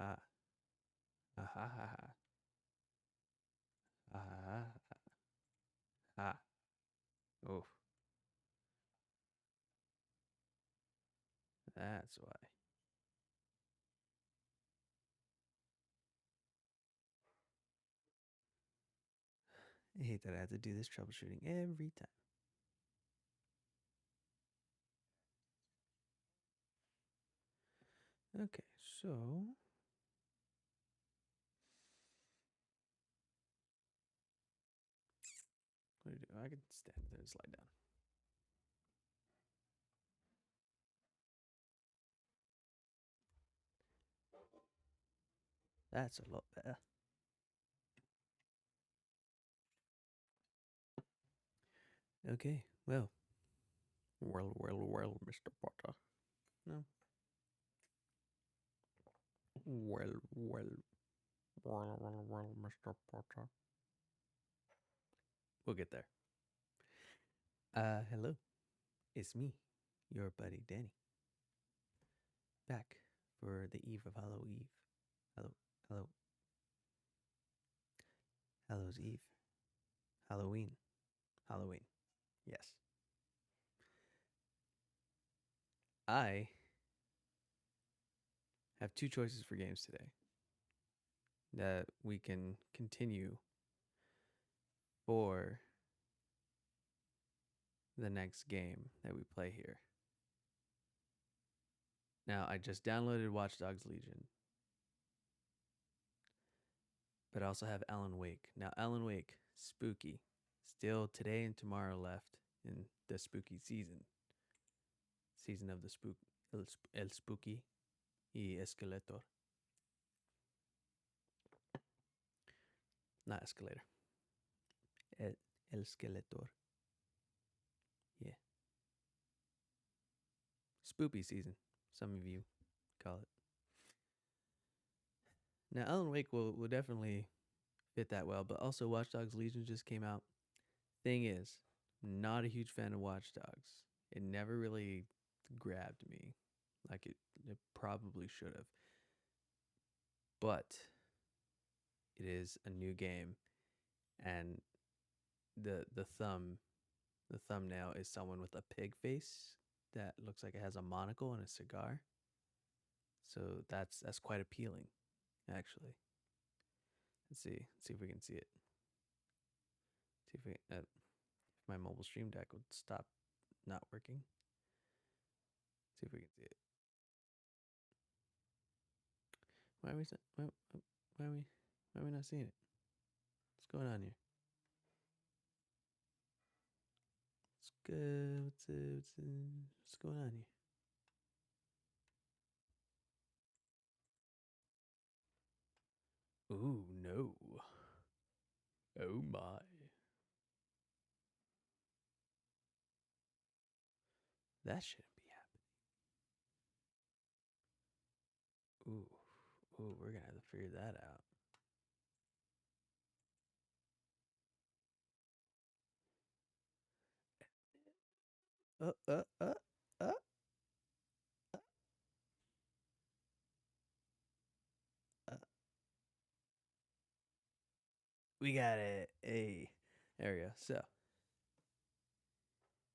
Ah. Ah ha ha ha. Ah ha ha. Ha. Oof. That's why. I hate that I have to do this troubleshooting every time. Okay, so what do I do? I can stand there and slide down. That's a lot better. Okay, well, Mr. Potter. No. Well, Mr. Potter. We'll get there. Hello. It's me, your buddy Danny, back for the eve of Hallow Eve. Hello, hello, Hallow's Eve. Halloween. Halloween. Yes. I have two choices for games today that we can continue for the next game that we play here. Now, I just downloaded Watch Dogs Legion, but I also have Alan Wake. Now, Alan Wake, spooky. Still today and tomorrow left in the spooky season. Season of the spook. El spooky y escalator. Not escalator. El escalator. Yeah. Spoopy season, some of you call it. Now, Alan Wake will definitely fit that well, but also Watch Dogs Legion just came out. Thing is, not a huge fan of Watch Dogs. It never really grabbed me like it probably should have. But it is a new game, and the thumbnail is someone with a pig face that looks like it has a monocle and a cigar. So that's quite appealing, actually. Let's see if we can see it. See if we if my mobile stream deck would stop not working. See if we can see it. Why are we why are we why are we not seeing it? What's going on here? What's good? What's going on here? Ooh, no. Oh my. That shouldn't be happening. Ooh, we're gonna have to figure that out. Uh, uh, uh, uh, uh. We got it. Hey, there we go. So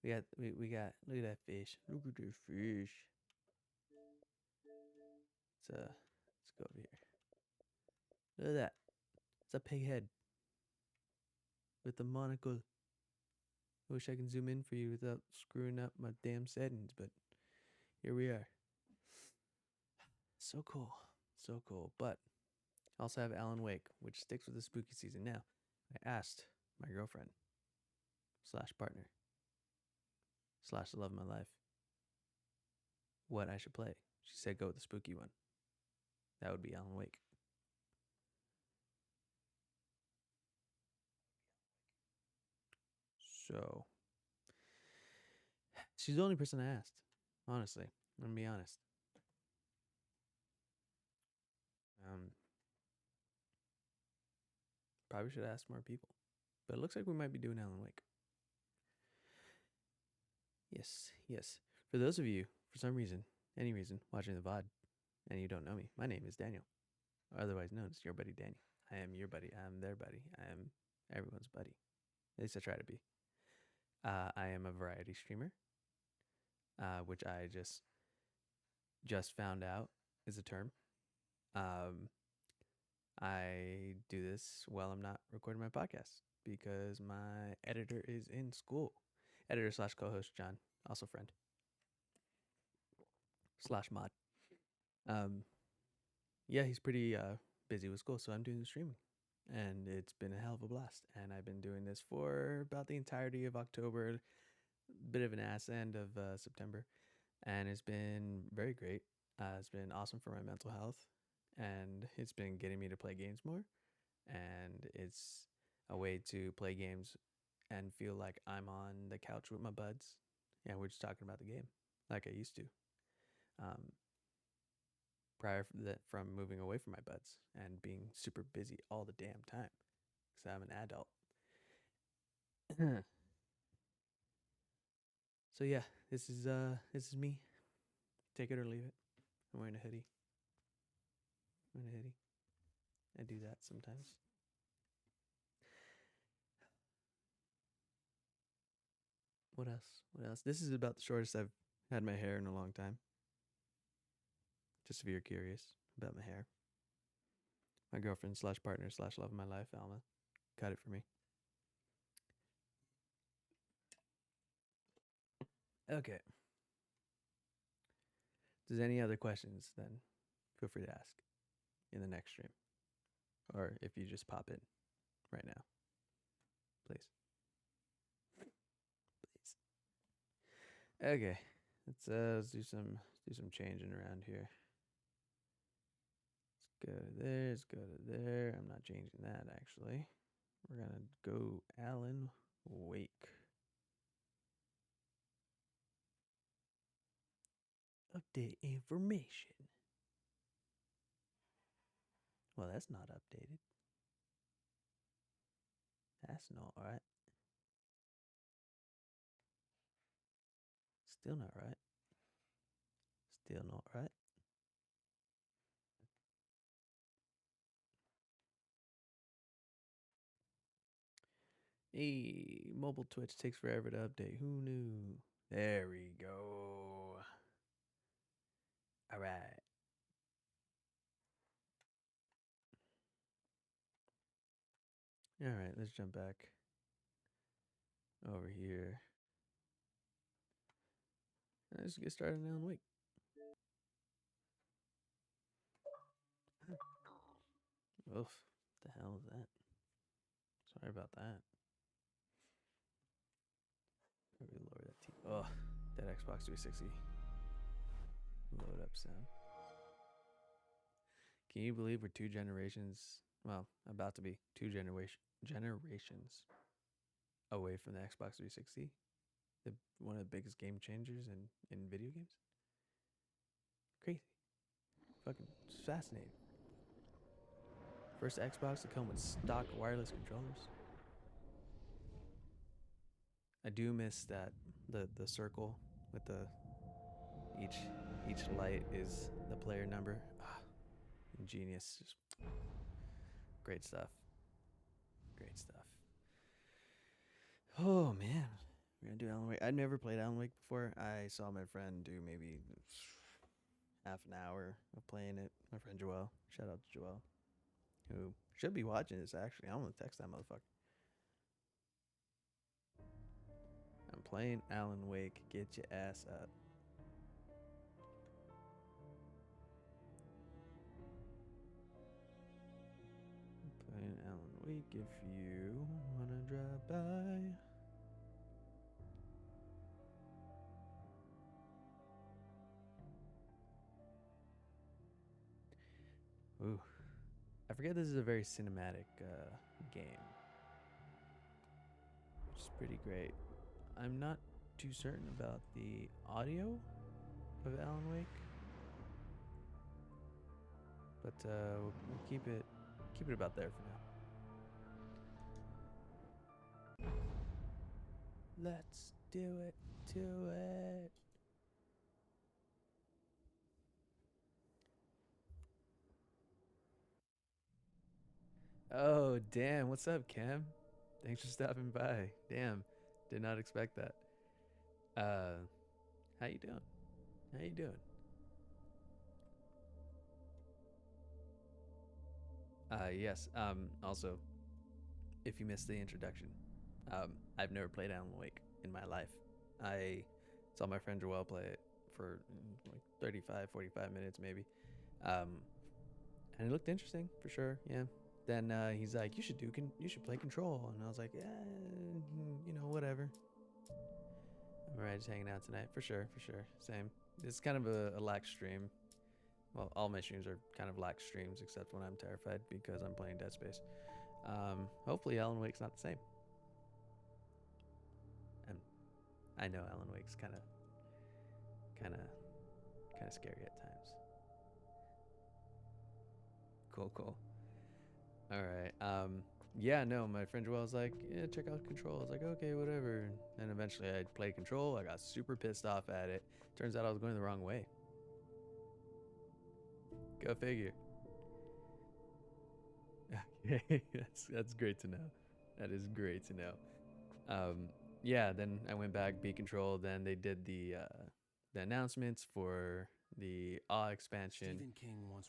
we got look at that fish. Look at this fish. Let's go over here. Look at that. It's a pig head with a monocle. I wish I can zoom in for you without screwing up my damn settings, but here we are. So cool. So cool. But I also have Alan Wake, which sticks with the spooky season. Now, I asked my girlfriend slash partner slash the love of my life what I should play. She said go with the spooky one. That would be Alan Wake. So she's the only person I asked. Honestly, I'm gonna be honest. Um, Probably should ask more people, but it looks like we might be doing Alan Wake. Yes, yes. For those of you, for some reason, any reason, watching the VOD, and you don't know me, my name is Daniel. or otherwise known as your buddy Danny. I am your buddy. I am their buddy. I am everyone's buddy. At least I try to be. I am a variety streamer, which I just found out is a term. Um, I do this while I'm not recording my podcast because my editor is in school. Editor slash co-host John, also friend slash mod. Um, yeah, he's pretty busy with school, so I'm doing the streaming, and it's been a hell of a blast. And I've been doing this for about the entirety of October, bit of an ass end of September, and it's been very great. It's been awesome for my mental health, and it's been getting me to play games more. And it's a way to play games and feel like I'm on the couch with my buds, and we're just talking about the game like I used to. Um, prior from moving away from my buds and being super busy all the damn time because I'm an adult. So yeah, this is me. Take it or leave it. I'm wearing a hoodie. I'm wearing a hoodie. I do that sometimes. What else? What else? This is about the shortest I've had my hair in a long time. Just if you're curious about my hair. My girlfriend slash partner slash love of my life, Alma, cut it for me. Okay. Does any other questions, then feel free to ask in the next stream. Or if you just pop in right now. Please. Please. Okay. Let's do some changing around here. Let's go to there, let's go to there. I'm not changing that actually. We're gonna go Alan Wake. Update information. Well, that's not updated. That's not right. Still not right. Still not right. Hey, mobile Twitch takes forever to update. Who knew? There we go. All right. All right, let's jump back over here. Let's get started on Alan Wake. Oof. The hell is that? Sorry about that. Maybe lower that TV. Oh, that Xbox 360 load up sound. Can you believe we're two generations? Well, about to be generations away from the Xbox 360, one of the biggest game changers in video games. Crazy, fucking fascinating. First Xbox to come with stock wireless controllers. I do miss that the circle with the each light is the player number. Ah, ingenious, just great stuff. Great stuff. Oh man, we're gonna do Alan Wake. I'd never played Alan Wake before. I saw my friend do maybe half an hour of playing it. My friend Joel. Shout out to Joel, who should be watching this actually. I'm gonna text that motherfucker. I'm playing Alan Wake. Get your ass up. Playing Alan Wake if you wanna drive by. Ooh. I forget this is a very cinematic game. Which is pretty great. I'm not too certain about the audio of Alan Wake. But we'll keep it about there for now. Let's do it to it. Oh, damn. What's up, Cam? Thanks for stopping by. Damn. Did not expect that. How you doing? How you doing? Yes. Also, if you missed the introduction, I've never played Alan Wake in my life. I saw my friend Joel play it for like 35, 45 minutes maybe. Um, and it looked interesting for sure. Yeah. Then he's like, you should play Control, and I was like, yeah, whatever. All right, just hanging out tonight for sure, for sure. Same. It's kind of a lax stream. Well, all my streams are kind of lax streams except when I'm terrified because I'm playing Dead Space. Hopefully Alan Wake's not the same. And I know Alan Wake's kind of scary at times. Cool. All right. Yeah, no, my friend Joel was like, yeah, check out Control. I was like, okay, whatever. And eventually I played Control. I got super pissed off at it. Turns out I was going the wrong way. Go figure. Okay, that's great to know. That is great to know. Yeah, then I went back, beat Control. Then they did the announcements for the Awe expansion,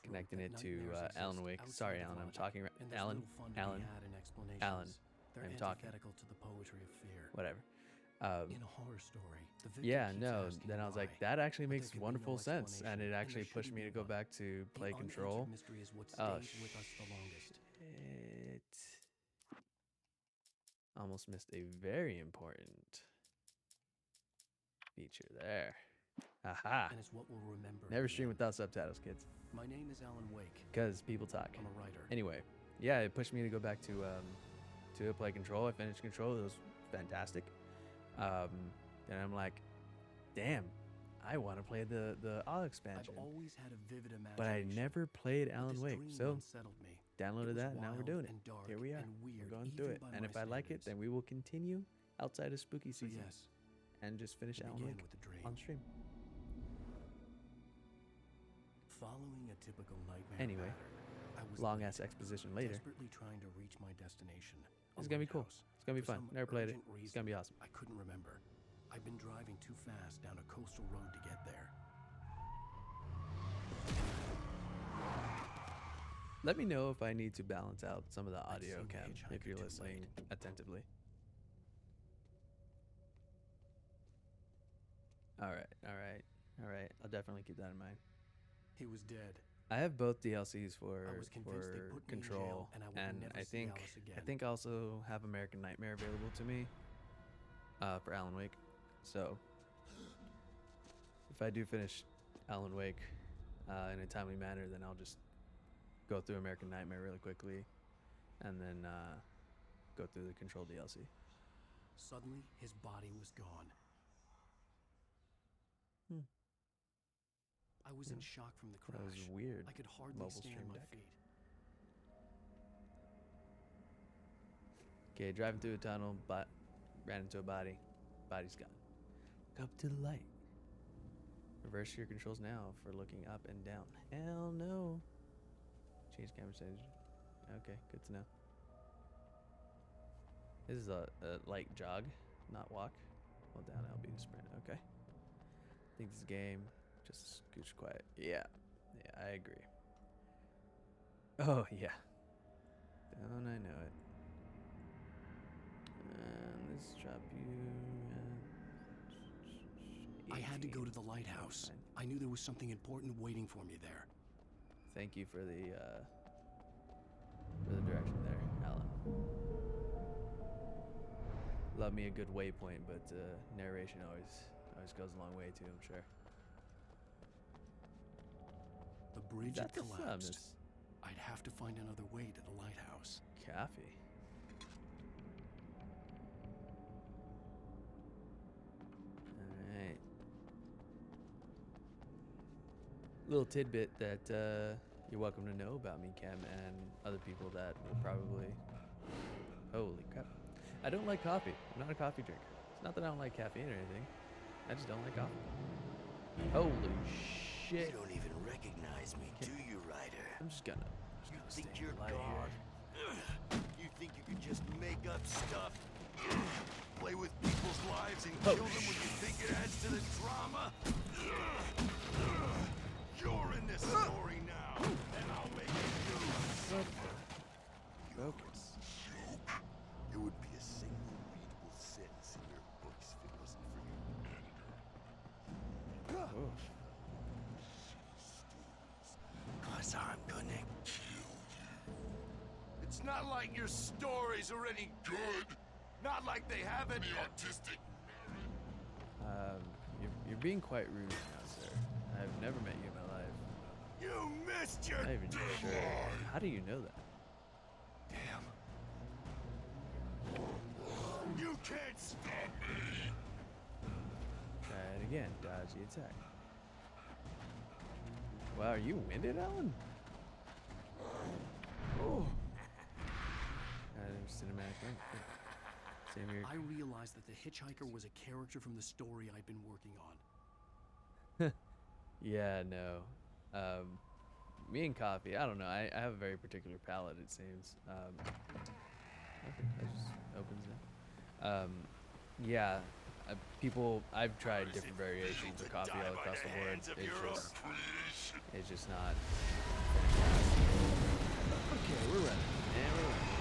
connecting it to Alan Wake. Sorry, Alan, I'm talking. Alan, I'm talking. To the poetry of fear. Whatever. In a horror story, yeah, no. Then I was like, that actually makes wonderful sense, and it actually pushed me to go back to play Control. Oh shit! Almost missed a very important feature there. Aha! And it's what we'll remember. Never stream without subtitles, kids. My name is Alan Wake. Because people talk. I'm a writer. Anyway, yeah, it pushed me to go back to play Control. I finished Control. It was fantastic. Then I'm like, damn, I want to play the Awe expansion. I've always had a vivid imagination, but I never played Alan Wake, so downloaded that, and now we're doing it. Here we are. We're going through it, and if I like it, then we will continue outside of spooky season and just finish Alan Wake on stream. Following a typical nightmare anyway, long ass exposition later. Desperately trying to reach my destination. It's gonna be cool. It's gonna be fun. Never played it. It's gonna be awesome. I couldn't remember. I've been driving too fast down a coastal road to get there. Let me know if I need to balance out some of the audio, Cam, if you're listening attentively. All right. I'll definitely keep that in mind. He was dead. I have both DLCs for Control, and I think I also have American Nightmare available to me for Alan Wake. So if I do finish Alan Wake in a timely manner, then I'll just go through American Nightmare really quickly, and then go through the Control DLC. Suddenly, his body was gone. I was in shock from the crash. That was weird. I could hardly stand on my feet. Okay, driving through a tunnel, but ran into a body. Body's gone. Look up to the light. Reverse your controls now for looking up and down. Hell no. Change camera settings. Okay, good to know. This is a light jog, not walk. Hold down LB to sprint. Okay. I think this game just scooch quiet. Yeah, I agree. Oh yeah. Don't I know it? Let's drop you. I had to go to the lighthouse. I knew there was something important waiting for me there. Thank you for the direction there, Alan. Love me a good waypoint, but narration always goes a long way too, I'm sure. The bridge had collapsed. I'd have to find another way to the lighthouse. Coffee. Alright. Little tidbit that you're welcome to know about me, Cam, and other people that will probably... Holy crap. I don't like coffee. I'm not a coffee drinker. It's not that I don't like caffeine or anything. I just don't like coffee. Holy shit. You don't even recognize me, do you, Ryder? I'm just gonna think stay you're light God? here. You think you could just make up stuff? Play with people's lives and Oh, kill them when you think it adds to the drama? You're in this story now, and I'll make you. Focus. It would be a single readable sentence in your books if it wasn't for your anger. Oh. 'Cause I'm gonna kill you. It's not like your stories are any good. Not like they have any artistic merit. You're being quite rude now, sir. I've never met you in my life. You missed your Not even sure. deadline. How do you know that? Damn. You can't stop me. Try it again. Dodge the attack. Wow, are you winded, Alan? Oh. Cinematic link. Same here. I realized that the hitchhiker was a character from the story I'd been working on. Yeah, no. Me and coffee, I don't know. I have a very particular palate, it seems. Okay, that just opens it. Yeah, I've tried different variations of coffee all across the board. It's just not fantastic. Okay, we're running. And we're running.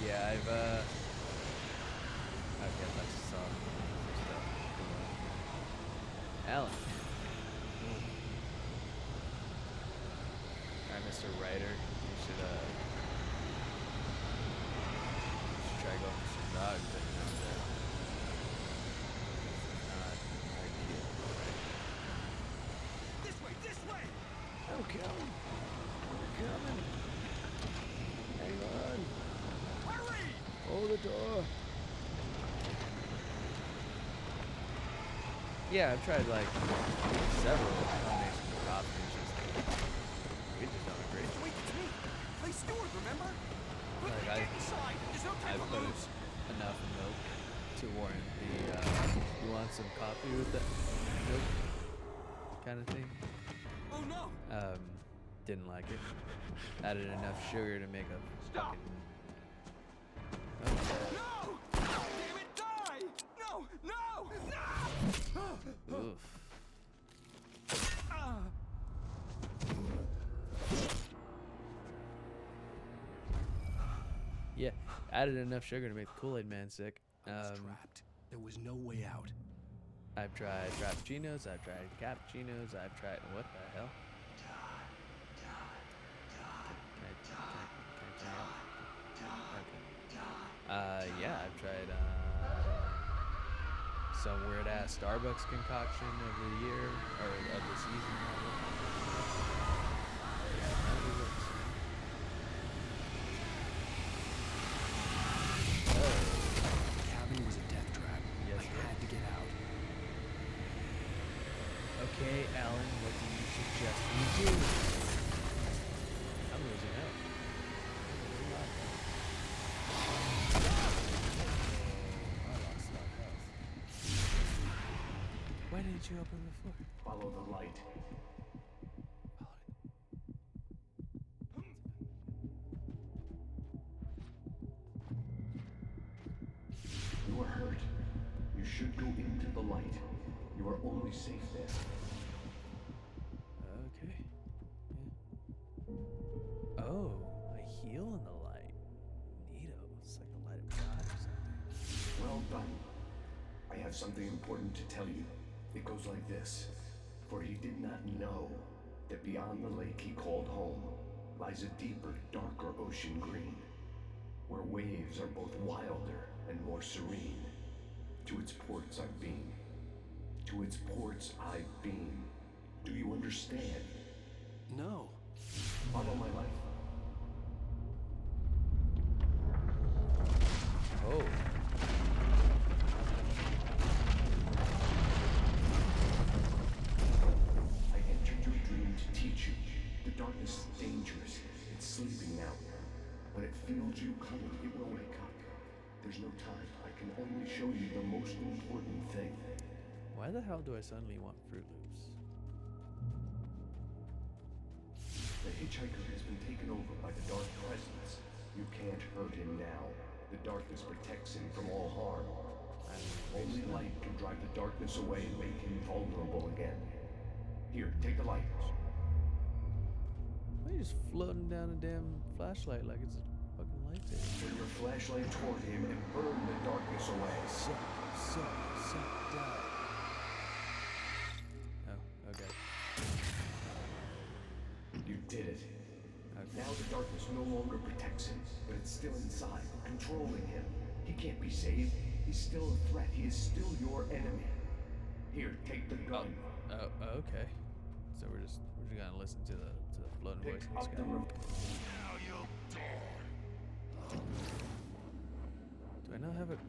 Yeah, I've, okay, let's saw some stuff. Alan. Alright, Mr. Writer, you should try going for some dogs right now. Not ideal, right? This way! Okay, we're coming. Hang on. Hurry! Hold the door. Yeah, I've tried like several combinations of coffee. It's just we just don't agree. Wait, it's me! Play steward, remember? Like Get inside! There's no time I've to put lose! enough milk to warrant the you want some coffee with that milk kind of thing. Oh no! Didn't like it. Added enough sugar to make a Stop! fucking No! Damn it, die! No! oof. Yeah, added enough sugar to make the Kool-Aid man sick. I was trapped. There was no way out. I've tried frappuccinos, I've tried cappuccinos, I've tried what the hell? Yeah, I've tried some weird ass Starbucks concoction of the year or of the season. Yeah, none of it works. The cabin was a death trap. Yes, I had to get out. Okay, Alan, what do you suggest we do? I'm losing out. Why didn't you open before? Follow the light. You are hurt. You should go into the light. You are only safe there. Okay. Yeah. Oh, a heal in the light. Neato. It's like the light of God or something. Well done. I have something important to tell you. It goes like this. For he did not know that beyond the lake he called home lies a deeper, darker ocean green, where waves are both wilder and more serene. To its ports I've been. To its ports I've been. Do you understand? No. Follow my light. Oh. I entered your dream to teach you. The darkness is dangerous. It's sleeping now. When it feels you coming, it will wake up. There's no time. I can only show you the most important thing. Why the hell do I suddenly want Fruit Loops? hitchhiker has been taken over by the dark presence. You can't hurt him now. The darkness protects him from all harm. Only light can drive the darkness away and make him vulnerable again. Here, take the light. Why are you just floating down a damn flashlight like it's a fucking lightsaber? Turn your flashlight toward him and burn the darkness away. Suck, die. Oh, okay. You did it. Okay. Now the darkness no longer protects him, but it's still inside, controlling him. He can't be saved. He's still a threat. He is still your enemy. Here, take the gun. Oh, okay. So we're just gonna listen to the floating Pick voice of this up guy. the room. Now you'll die. Do I not have it?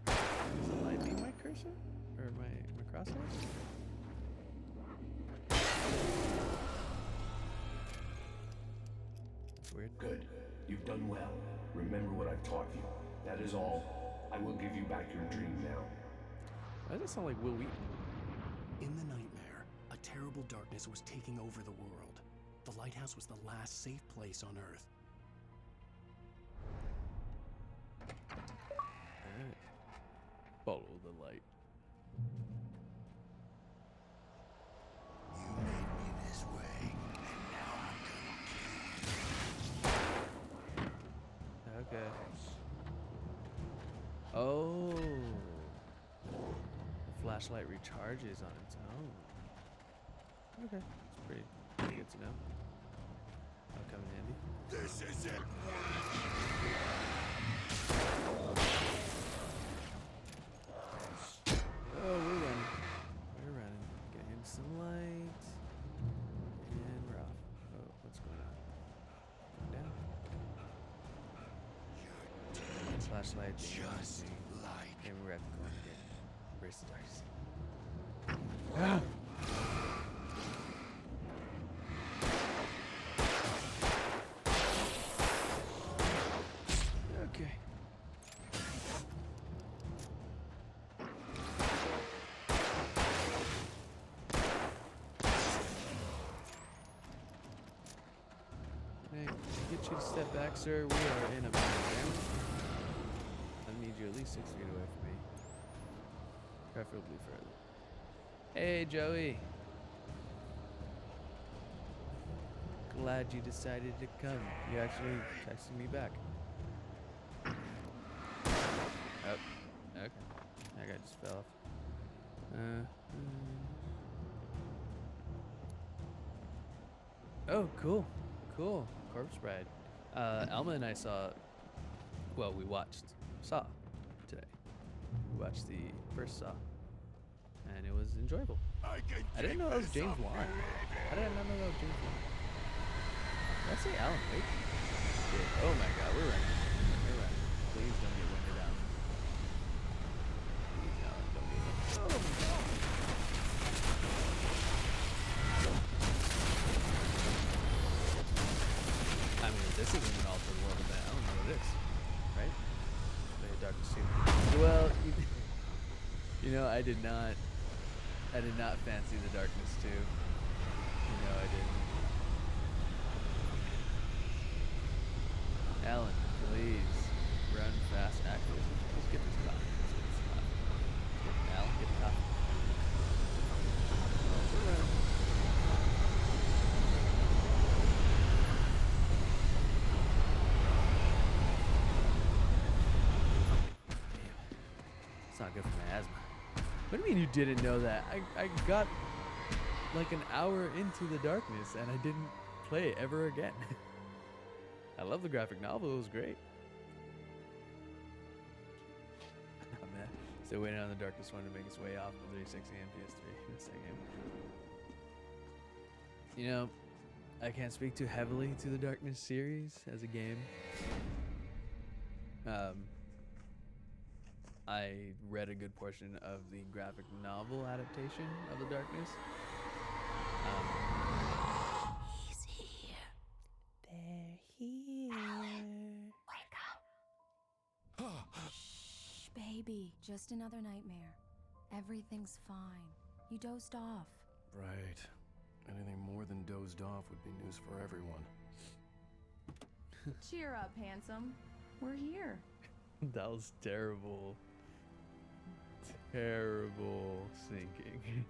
Does the light beam my cursor? Or my crosshairs? That's weird. Good. You've done well. Remember what I've taught you. That is all. I will give you back your dream now. Why does that sound like Will Wheaton? In the nightmare, a terrible darkness was taking over the world. The lighthouse was the last safe place on Earth. Alright. Follow the light. You made me this way, and now I'm gonna kill you. Okay. Oh. The flashlight recharges on its own. Okay. It's pretty good to know. That'll come in handy. This is it. Oh, we're running. We're running. Getting some light. And we're off. Oh, what's going on? Going down. Flashlight. Just like And we're at the corner again. Brace the darkness. Ah! Okay. Can I get you to step back, sir? We are in a bad jam. I need you at least 6 feet away from me. Preferably further. Hey, Joey. Glad you decided to come. You actually texted me back. Oh, okay. That guy just fell off. Oh, cool. Cool. Corpse Bride. Alma and I saw, well, we watched Saw today. We watched the first Saw. And it was enjoyable. I didn't know that was James Wan. How did I not know that was James Wan? Did I say Alan Wake? Yeah. Oh my god, we're running. We're running. Please don't get winded down. Please, Alan, don't get winded. Oh no! I mean, this isn't an altered world, but I don't know what it is. Right? Play a dark suit. Well, you know, I did not fancy the darkness too. You know, I didn't. Alan, please run fast. Actually, let's get this coffee. Alan, get the coffee. We're running. Damn. It's not good for my asthma. What do you mean you didn't know that? I got like an hour into the darkness and I didn't play it ever again. I love the graphic novel. It was great. I'm still waiting on the darkest one to make its way off the 360 and PS3 in this game. You know, I can't speak too heavily to the Darkness series as a game. I read a good portion of the graphic novel adaptation of The Darkness. He's here. They're here. Wake up. Shh, baby. Just another nightmare. Everything's fine. You dozed off. Right. Anything more than dozed off would be news for everyone. Cheer up, handsome. We're here. That was terrible. Terrible sinking.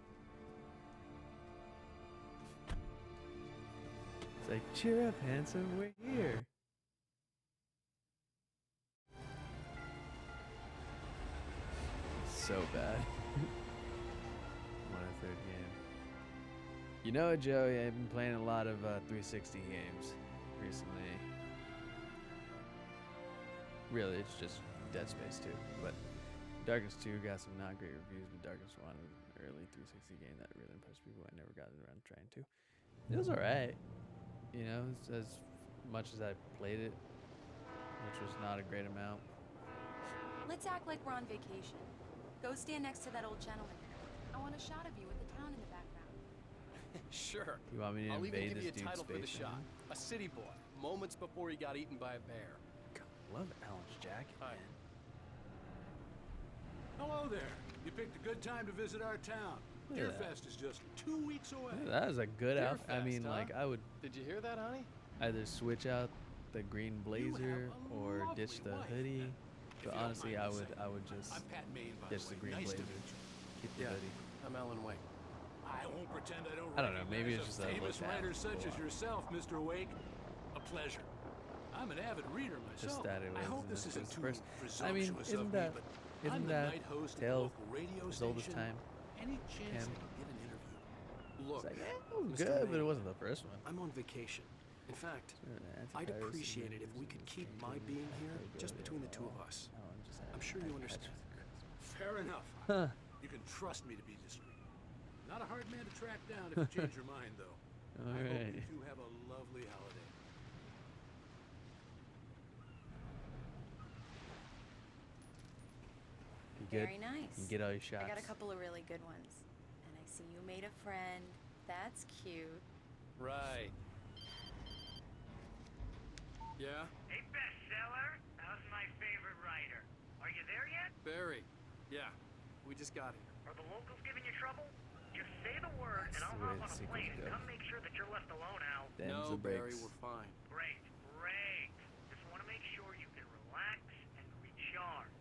It's like, cheer up, handsome, we're here. So bad. Won a third game. You know, Joey, I've been playing a lot of 360 games recently. Really, it's just Dead Space 2. But Darkness 2 got some not great reviews, but Darkness 1 was an early 360 game that really impressed people. I never got around to trying to. It was alright. You know, as much as I played it, which was not a great amount. Let's act like we're on vacation. Go stand next to that old gentleman. I want a shot of you with the town in the background. Sure. You want me to I'll even invade give you this a dude's title for the space shot. A city boy, moments before he got eaten by a bear. God, I love Alan's jacket, Hi. man. Hello there. You picked a good time to visit our town. Look at that. Deerfest is just 2 weeks away. That is a good outfit. I Deerfest, mean, huh? like, I would Did you hear that, honey? either switch out the green blazer a or lovely ditch the wife. hoodie. If But you don't honestly, mind I me would saying. just I'm Pat Maine, by ditch the the way. green Nice to blazer, meet you. keep the Yeah. hoodie. I'm Alan Wake. I won't pretend I don't I don't know, maybe it's recognize just that I famous look writers bad. such as yourself, Mr. Wake. A pleasure. I'm an avid reader myself. Just that it I was hope in this this isn't too first. I presumptuous mean, of isn't me, that but I'm isn't the that night host of the Tale local radio as old as station. time? Any chance Him. I can get an interview? Look, It's like, it was Mr. good, but it Maine, wasn't the first one. I'm on vacation. In fact, Sort of an I'd anti-virus appreciate it if we could keep my being here just between the two of us. I'm sure you understand. Fair enough. Huh. You can trust me to be discreet. Not a hard man to track down if you change your mind, though. I hope Alright. you two have a lovely holiday. You good? Very nice. You get all your shots. I got a couple of really good ones. And I see you made a friend. That's cute. Right. Yeah? Hey, bestseller. How's my favorite writer? Are you there yet? Barry. Yeah. We just got here. Are the locals giving you trouble? Just say the word, That's and I'll the way hop the on a sequels plane and go. come make sure that you're left alone, Al. Them's No, the Barry, breaks. we're fine. Great, great. Just want to make sure you can relax and recharge.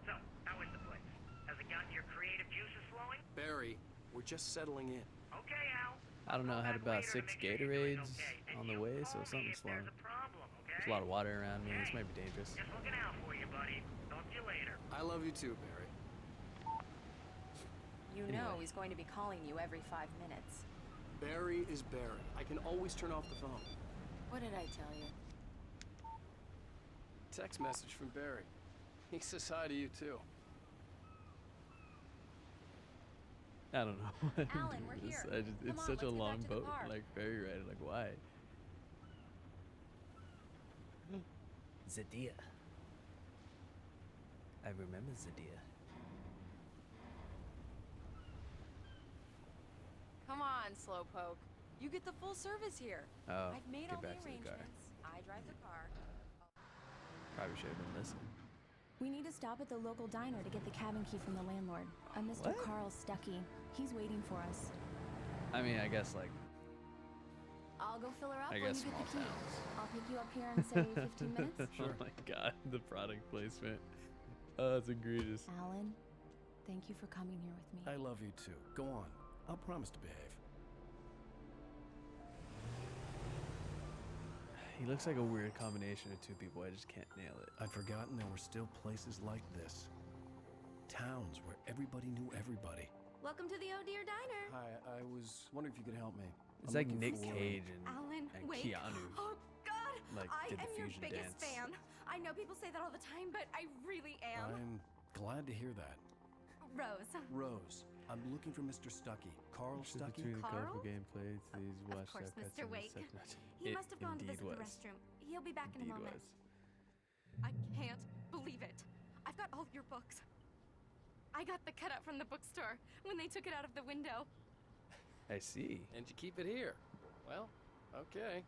So, how is the place? Has it gotten your creative juices flowing? Barry, we're just settling in. Okay, Al. I don't know, I had Call about back later 6 to make sure you're doing Gatorades okay. And on the you way, call so me something's if there's flowing. a problem, okay? There's a lot of water around me. This Okay. might be dangerous. Just looking out for you, buddy. Talk to you later. I love you too, Barry. You Anyway. know he's going to be calling you every 5 minutes. Barry is Barry. I can always turn off the phone. What did I tell you? Text message from Barry. He says hi to you too. I don't know. what to Alan, do we're with this. here. I just, Come it's on, such a let's get long back to the boat. park. Like, ferry ride. Like, why? Zadia. I remember Zadia. Come on, Slowpoke. You get the full service here. Oh, I've made get all the back to the car. arrangements. I drive the car. Probably should have been listening. We need to stop at the local diner to get the cabin key from the landlord. A Mr. What? Carl Stuckey. He's waiting for us. I mean, I guess, like, I'll go fill her up I when guess you get small the key. towns. I'll pick you up here in, say, 15 minutes. Oh my god, the product placement. Oh, that's egregious. Alan, thank you for coming here with me. I love you too. Go on. I'll promise to behave. He looks like a weird combination of two people. I just can't nail it. I'd forgotten there were still places like this. Towns where everybody knew everybody. Welcome to the Oh Dear Diner. Hi, I was wondering if you could help me. It's I'm like looking Nick for- Cage and, Alan, and wait. Keanu. Oh, God. Like, I did the am your fusion biggest dance. fan. I know people say that all the time, but I really am. I'm glad to hear that. Rose. Rose, I'm looking for Mr. Stuckey. Carl Stuckey? Between the colorful Carl? gameplay, please Of watch course, that Mr. cutscene Wake. and such. He It must have gone to indeed visit the was. restroom. He'll be back in a Indeed moment. was. I can't believe it. I've got all of your books. I got the cutout from the bookstore when they took it out of the window. I see. And you keep it here. Well, okay.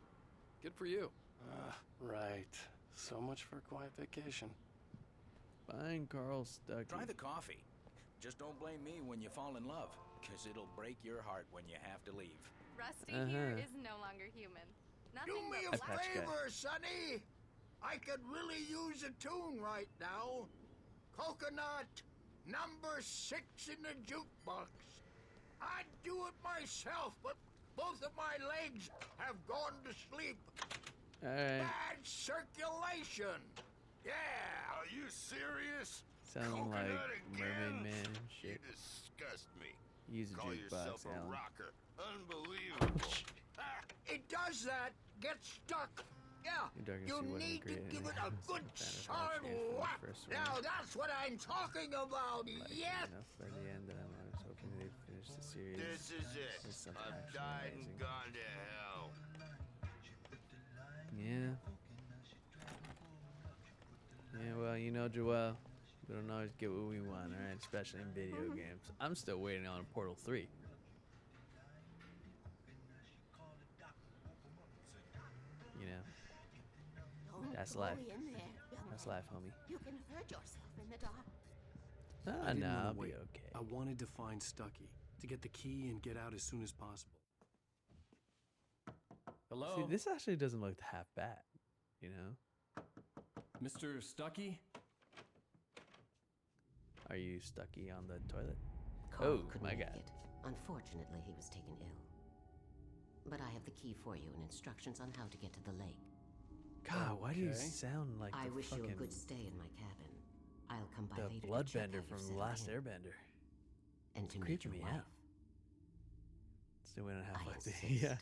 Good for you. Right. So much for a quiet vacation. Fine, Carl Stuckey. Try the coffee. Just don't blame me when you fall in love, because it'll break your heart when you have to leave. Rusty here is no longer human. Nothing Do me but a blood. favor, Sonny. I could really use a tune right now. Coconut, number 6 in the jukebox. I'd do it myself, but both of my legs have gone to sleep. Alright. Bad circulation. Yeah. Are you serious? Sound like Coconut Mermaid again? Man You shit. disgust me. Use a Call yourself jukebox, a Alan. rocker. Unbelievable. It does that. Get stuck. Yeah, you need to give it a good solid whack. Now that's what I'm talking about. Yes. Enough by the end that I was hoping they'd finish the series. This is it. with something I've actually died amazing. and gone to hell. Yeah. Yeah, well, you know, Joel, we don't always get what we want, alright? Especially in video games. I'm still waiting on Portal 3. You know, that's life. That's life, homie. You can hurt yourself in the dark. Ah, I didn't nah, wanna I'll be wait. okay. I wanted to find Stucky, to get the key and get out as soon as possible. Hello? See, this actually doesn't look half bad, you know? Mr. Stucky? Are you stucky on the toilet? Carl Oh, couldn't my make God. it. Unfortunately, he was taken ill. But I have the key for you and instructions on how to get to the lake. God, why do you Okay. sound like I the wish you a fucking good stay in my cabin. I'll come by the later to check bloodbender how from you've The settled Last in. Airbender? And to It's meet your creeping me wife. out. Still waiting on I Half-Life 3. insist. Yeah.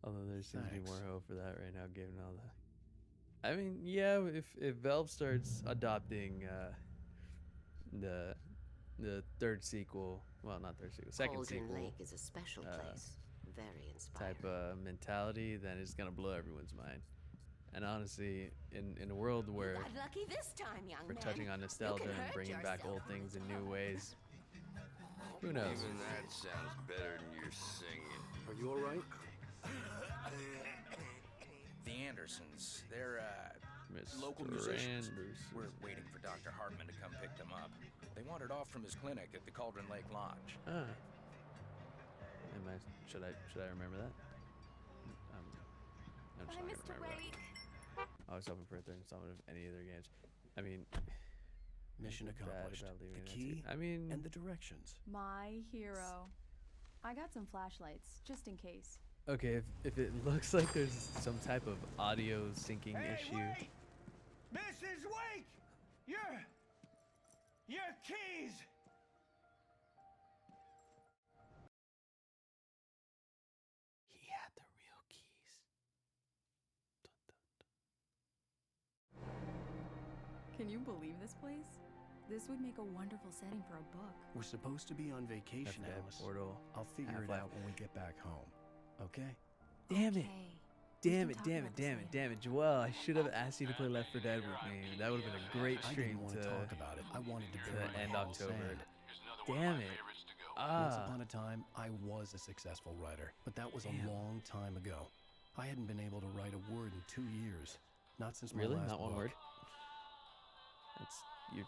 Although there seems to be more hope for that right now, given all the. I mean, yeah, if Valve starts adopting the third sequel, well, not third sequel, second Cauldron sequel Lake is a special place. Very inspiring. type of mentality, then it's gonna blow everyone's mind. And honestly, in a world where Got lucky this time, young we're man. touching on nostalgia You can and hurt bringing back yourself old in things the in new dark. ways, who knows? Even that sounds better than your singing. Are you alright? The Andersons, they're, Mr. local musicians. Anderson. We're waiting for Dr. Hartman to come pick them up. They wandered off from his clinic at the Cauldron Lake Lodge. Ah. Should I remember that? I'm just Bye, not Mr. gonna remember Wake. that. I was hoping for a third installment of any of their games. I mean, Mission bad accomplished. about leaving The it key to- I mean, and the directions. My hero. I got some flashlights, just in case. okay, if it looks like there's some type of audio syncing issue. Wait! Mrs. Wake! Your keys! He had the real keys. Can you believe this place? This would make a wonderful setting for a book. We're supposed to be on vacation, F-Dead, Alice. Portal, I'll figure it Half-Life. out when we get back home. Okay? Damn it. Okay. Damn We it, can talk damn about it, this damn it, later. damn it, Joel, I should have asked you to play Left 4 Dead with me. That would have been a great I stream didn't want to talk about it. I wanted to bury my end head in October. sand. Damn it. Once Ah, upon a time, I was a successful writer, but that was Damn. a long time ago. I hadn't been able to write a word in 2 years. Not since my really? last Not one book. word? That's you.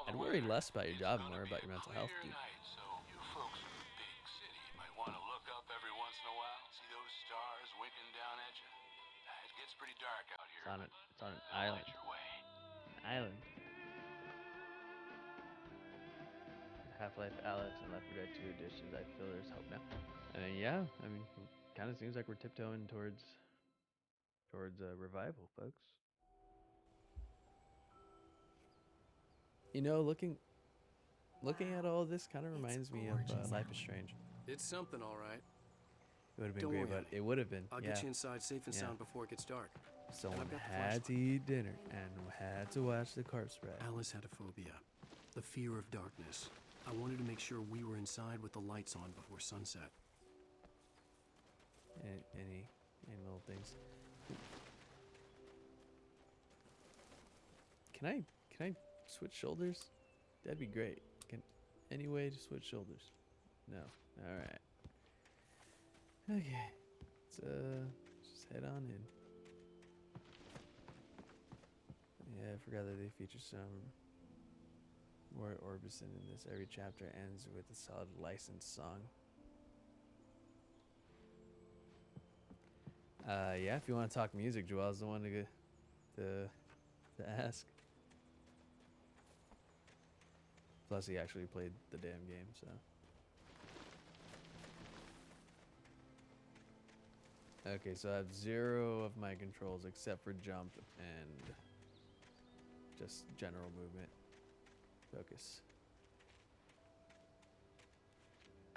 I'd worry less about your job and more about your mental health, dude. So you folks from the big city might want to look up every once in a while. See those stars winking down at you? It gets pretty dark out here. It's on an island. An island. Half-Life Alex and Left 4 Dead 2 editions. I feel there's hope now. And yeah, I mean, kind of seems like we're tiptoeing towards a revival, folks. You know, looking at all this kind of reminds me of Life is Strange. It's something, all right. It would have been Don't great, worry, but it would have been. I'll yeah. get you inside safe and Yeah. sound before it gets dark. Someone I've got the had to eat dinner and had to watch the carp spread. Alice had a phobia, the fear of darkness. I wanted to make sure we were inside with the lights on before sunset. Any little things. Can I switch shoulders? That'd be great. Can any way to switch shoulders? No. All right. Okay. Let's just head on in. Yeah, I forgot that they feature some Roy Orbison in this. Every chapter ends with a solid licensed song. Yeah, if you want to talk music, Joel's the one to ask. Plus, he actually played the damn game, so. Okay, so I have 0 of my controls except for jump and just general movement. Focus.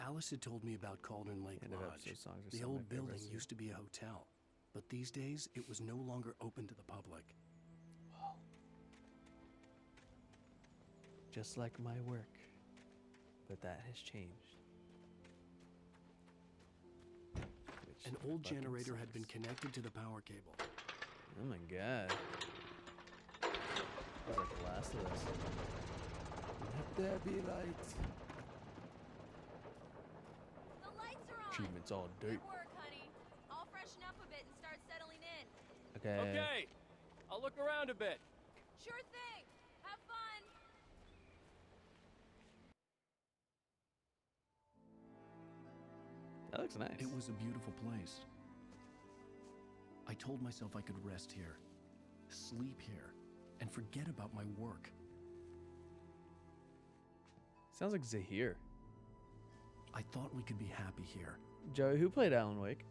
Alice had told me about Cauldron Lake End of Lodge. episode songs are The some of my old building favorites, too. used to be a hotel, but these days it was no longer open to the public. Wow. Just like my work, but that has changed. Which An old fucking generator had been sucks. connected to the power cable. Oh my god. It's like The Last of Us. Let there be light. The lights are on. Achievements all dirt. Good work, honey. I'll freshen up a bit and start settling in. Okay. Okay, I'll look around a bit. Sure thing. Have fun. That looks nice. It was a beautiful place. I told myself I could rest here, sleep here, and forget about my work. Sounds like Zahir. I thought we could be happy here. Joey, who played Alan Wake?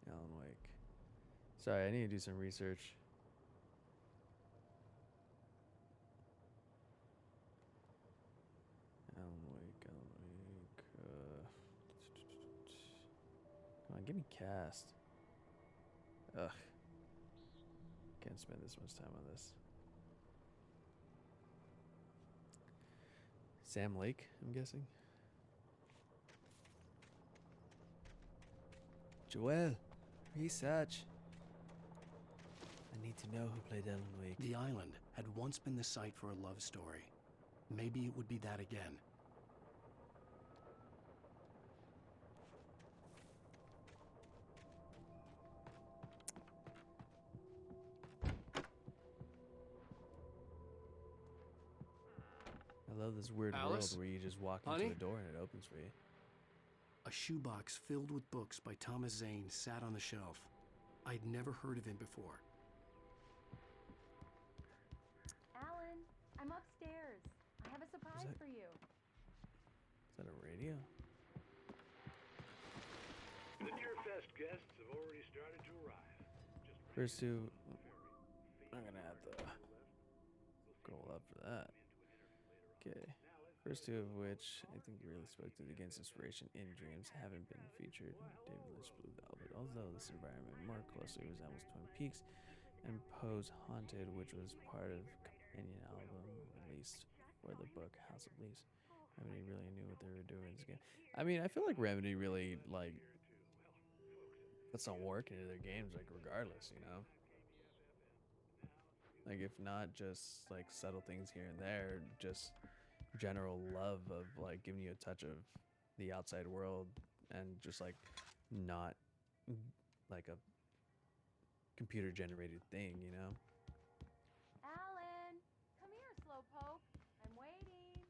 Alan Wake. Sorry, I need to do some research. Alan Wake, Alan Wake. Come on, give me cast. Ugh. Can't spend this much time on this. Sam Lake, I'm guessing. Joel, research. I need to know who played Alan Wake. The island had once been the site for a love story. Maybe it would be that again. I love this weird Alice? world where you just walk Honey? into a door and it opens for you. A shoebox filled with books by Thomas Zane sat on the shelf. I'd never heard of him before. Alan, I'm upstairs. I have a surprise that? for you. Is that a radio? The Deerfest guests have already started to arrive. First two, I'm gonna have to scroll up for that. Okay. First two of which I think really spoke to the game's inspiration in Dreams haven't been featured. David Lynch Blue Velvet, although this environment more closely resembles Twin Peaks and Poe's Haunted, which was part of companion album released for the book House of Leaves. Remedy really knew what they were doing in this game. I mean, I feel like Remedy really like put some work into their games, like regardless, you know. Like if not just like subtle things here and there, just general love of like giving you a touch of the outside world and just like not like a computer generated thing, you know. Alan, come here, Slowpoke. I'm waiting.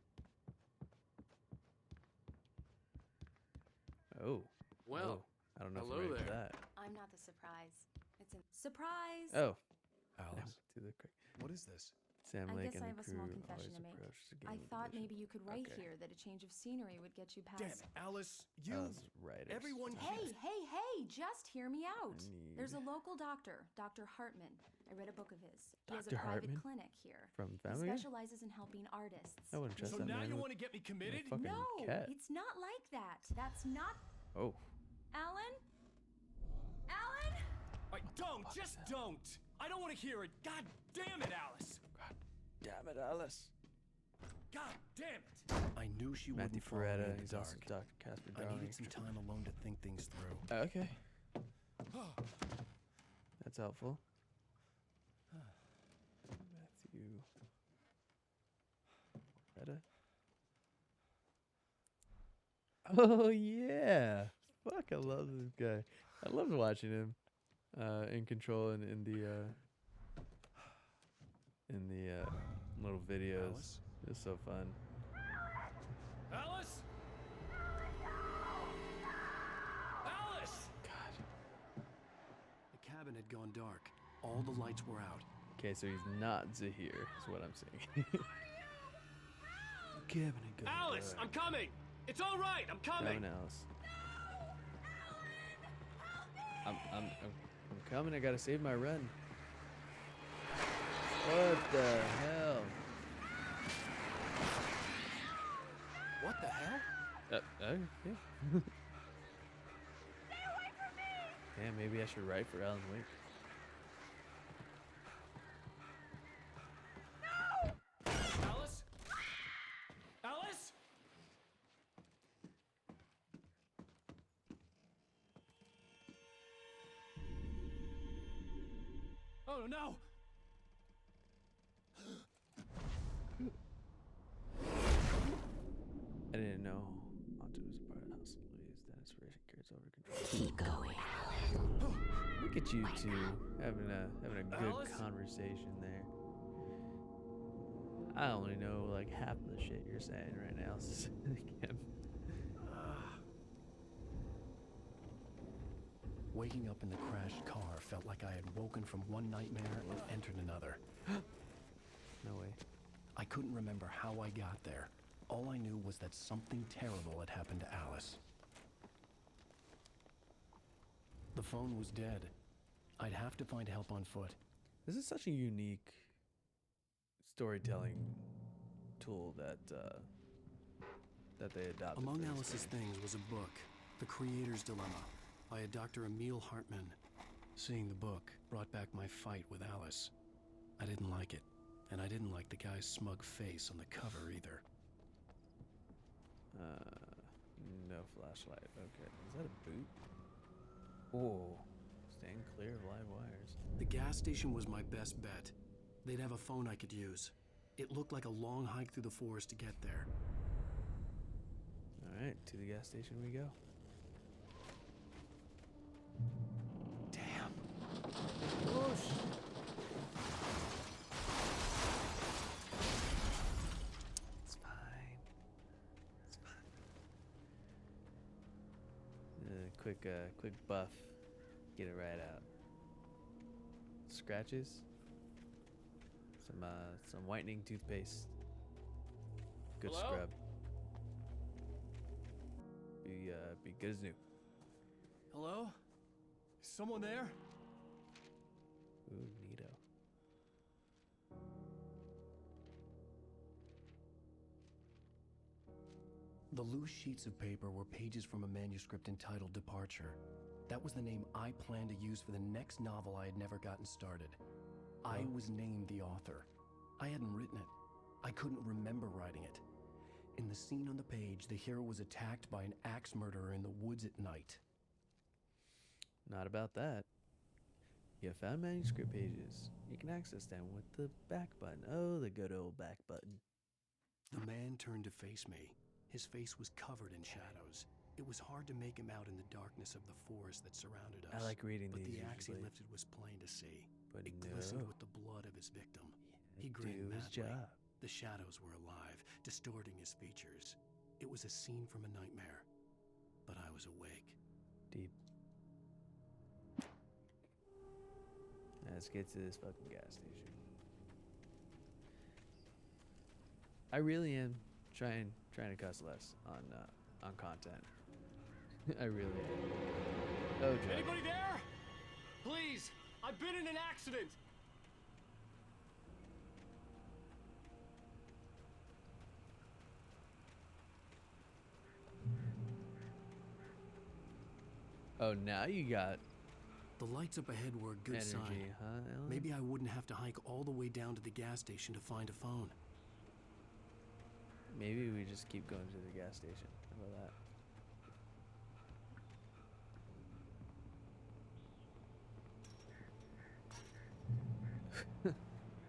Oh. Well, I don't know hello if I'm ready for there. that. I'm not the surprise. It's a surprise. Oh. Alice, To the quick. what is this? Sam I Lake guess and I the have a crew small confession always to make. approach the game I with thought vision. maybe you could write Okay. here that a change of scenery would get you past. Damn it, Alice, you... Us writers. Everyone Hey, hey, hey! Just hear me out. need- There's a local doctor, Dr. Hartman. I read a book of his. He has Dr. a private Hartman? clinic here. From He Family Guy? specializes in helping artists. I wouldn't trust So that now man you with want to get me a committed? fucking No, cat. it's not like that. That's not. Oh. Alan? Alan? Just don't! I don't want to hear it! God damn it, Alice! God damn it, Alice. God damn it! I knew she Matthew wouldn't follow me Ferretta, in the he's also dark. Dr. Casper I Darling. needed some time alone to think things through. Okay. That's helpful. Matthew Ferretta. Oh, yeah. Fuck, I love this guy. I loved watching him in Control and in the little videos. Alice? It was so fun. Alice! Alice! The cabin had gone dark. All the lights were out. Okay, so he's not Zahir, is what I'm saying. Kevin and go. Alice, I'm coming! It's all right, I'm coming! Coming, Alice. I'm coming. I gotta save my run. What the hell? What the hell? Yeah. Yeah, maybe I should write for Alan Wake. Alice? Alice? Oh no! I didn't know Montu was a part of the House of Louise. That inspiration carries over to control. Keep going. Look at you two having a good Alice? conversation there. I only know like half of the shit you're saying right now. Kim. Waking up in the crashed car felt like I had woken from one nightmare and entered another. No way. I couldn't remember how I got there. All I knew was that something terrible had happened to Alice. The phone was dead. I'd have to find help on foot. This is such a unique storytelling tool that they adopted. Among for this Alice's game. things was a book, The Creator's Dilemma, by a Dr. Emil Hartman. Seeing the book brought back my fight with Alice. I didn't like it, and I didn't like the guy's smug face on the cover either. No flashlight. Okay, is that a boot? Oh, staying clear of live wires. The gas station was my best bet. They'd have a phone I could use. It looked like a long hike through the forest to get there. All right, to the gas station we go. Damn. Whoosh. It's fine. It's fine. Quick buff. Get it right out. Scratches. Some whitening toothpaste. Good Hello? scrub. Be good as new. Hello? Is someone there? Ooh, neato. The loose sheets of paper were pages from a manuscript entitled Departure. That was the name I planned to use for the next novel I had never gotten started. I was named the author. I hadn't written it. I couldn't remember writing it. In the scene on the page, the hero was attacked by an axe murderer in the woods at night. Not about that. You found manuscript pages. You can access them with the back button. Oh, the good old back button. The man turned to face me. His face was covered in shadows. It was hard to make him out in the darkness of the forest that surrounded us. I like reading but these the axe he usually. lifted was plain to see. But It no. glistened with the blood of his victim. He grinned Do his madly. job. The shadows were alive, distorting his features. It was a scene from a nightmare, but I was awake. Deep. Let's get to this fucking gas station. I really am trying to cuss less on content. I really am. Oh, Jack. Anybody there? Please! I've been in an accident! Oh, now you got The lights up ahead were a good energy, sign. huh, Ellen? Maybe I wouldn't have to hike all the way down to the gas station to find a phone. Maybe we just keep going to the gas station. How about that?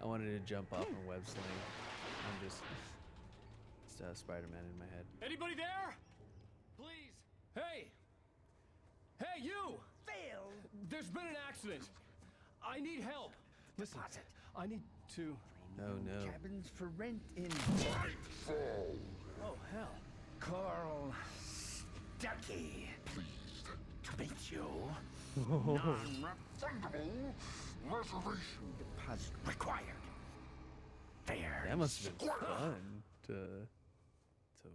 I wanted to jump off and web sling. I'm just Spider-Man in my head. Anybody there? Please! Hey! Hey, you! Phil! There's been an accident. I need help. Listen, I need to... Oh no. Cabins for rent in Oh, hell. Carl Stucky. Pleased to meet you. Non-refundable reservation deposit required. Fair. That must have been fun to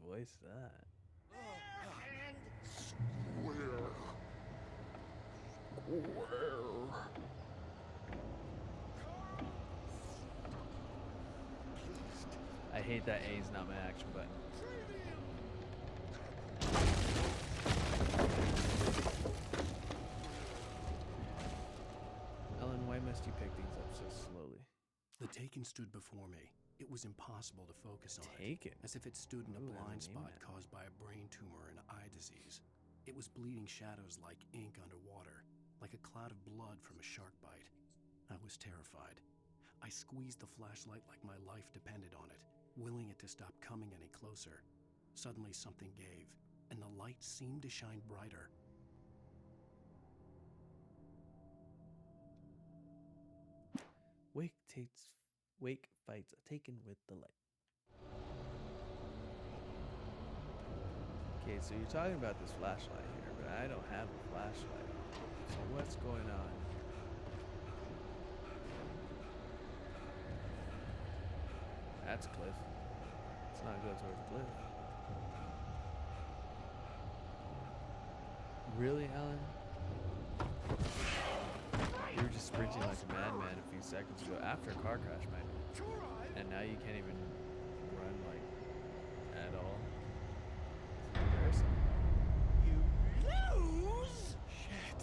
voice that. And square. I hate that A is not my action button. Ellen, why must you pick things up so slowly? The Taken stood before me. It was impossible to focus on Taken? it, as if it stood in a Ooh, blind I haven't spot named that. caused by a brain tumor and eye disease. It was bleeding shadows like ink underwater, like a cloud of blood from a shark bite. I was terrified. I squeezed the flashlight like my life depended on it, willing it to stop coming any closer. Suddenly something gave, and the light seemed to shine brighter. Wake fights are taken with the light. Okay, so you're talking about this flashlight here, but I don't have a flashlight. So what's going on? That's a cliff. Let's not go towards the cliff. Really, Alan? You were just sprinting like a madman a few seconds ago after a car crash, man. And now you can't even run, like, at all. It's embarrassing. You lose? Shit.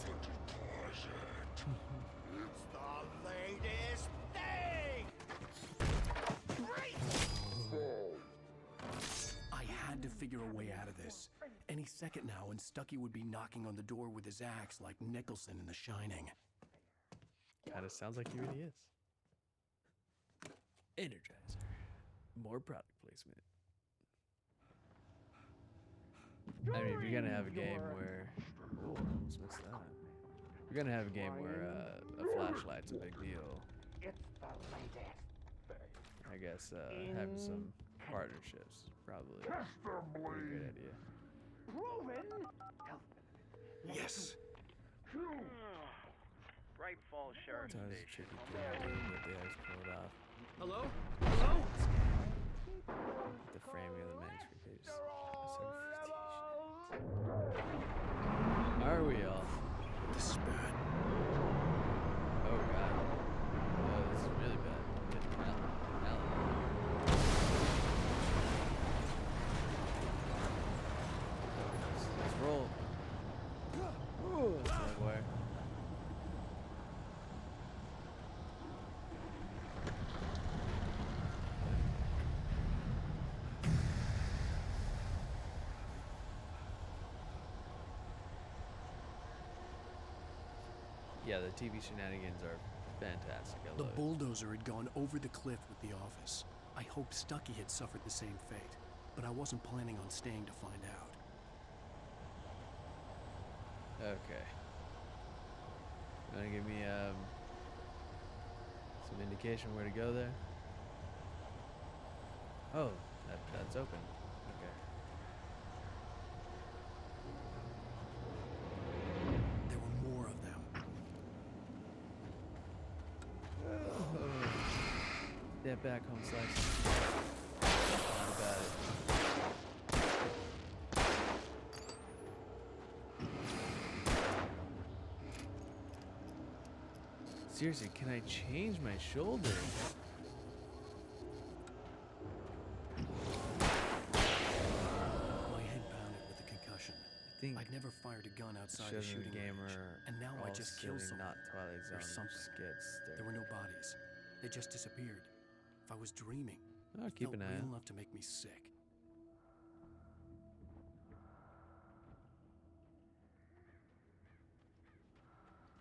It's the latest thing! I had to figure a way out of this. Any second now, and Stucky would be knocking on the door with his axe like Nicholson in The Shining. Kinda sounds like he really is. Energizer. More product placement. I mean, if you're gonna have a game where... Oh, almost missed that. If you're gonna have a game where a flashlight's a big deal, It's the latest thing. I guess having some partnerships probably a pretty good idea. Proven. Yes. Bright Falls Sheriff It's always a Station. tricky thing to do, but they always pull it off. Hello? Hello? The framing of the manuscript pages. Are we all? This is bad. Oh god. Oh, this is really bad. Alan. Let's roll. Ooh, that's boy. Yeah, the TV shenanigans are fantastic. I The love it. bulldozer had gone over the cliff with the office. I hoped Stucky had suffered the same fate, but I wasn't planning on staying to find out. Okay. You wanna give me some indication where to go there? Oh, that's open. Okay. There were more of them. That back home slice. Not about it. Seriously, can I change my shoulder? My head pounded with a concussion. I think I'd never fired a gun outside a shows in shooting the game range, are and now I all just killed silly, someone. not Twilight Zone Or something. skits. There were no bodies. They just disappeared. If I was dreaming, Oh, it keep felt an eye real out. enough to make me sick.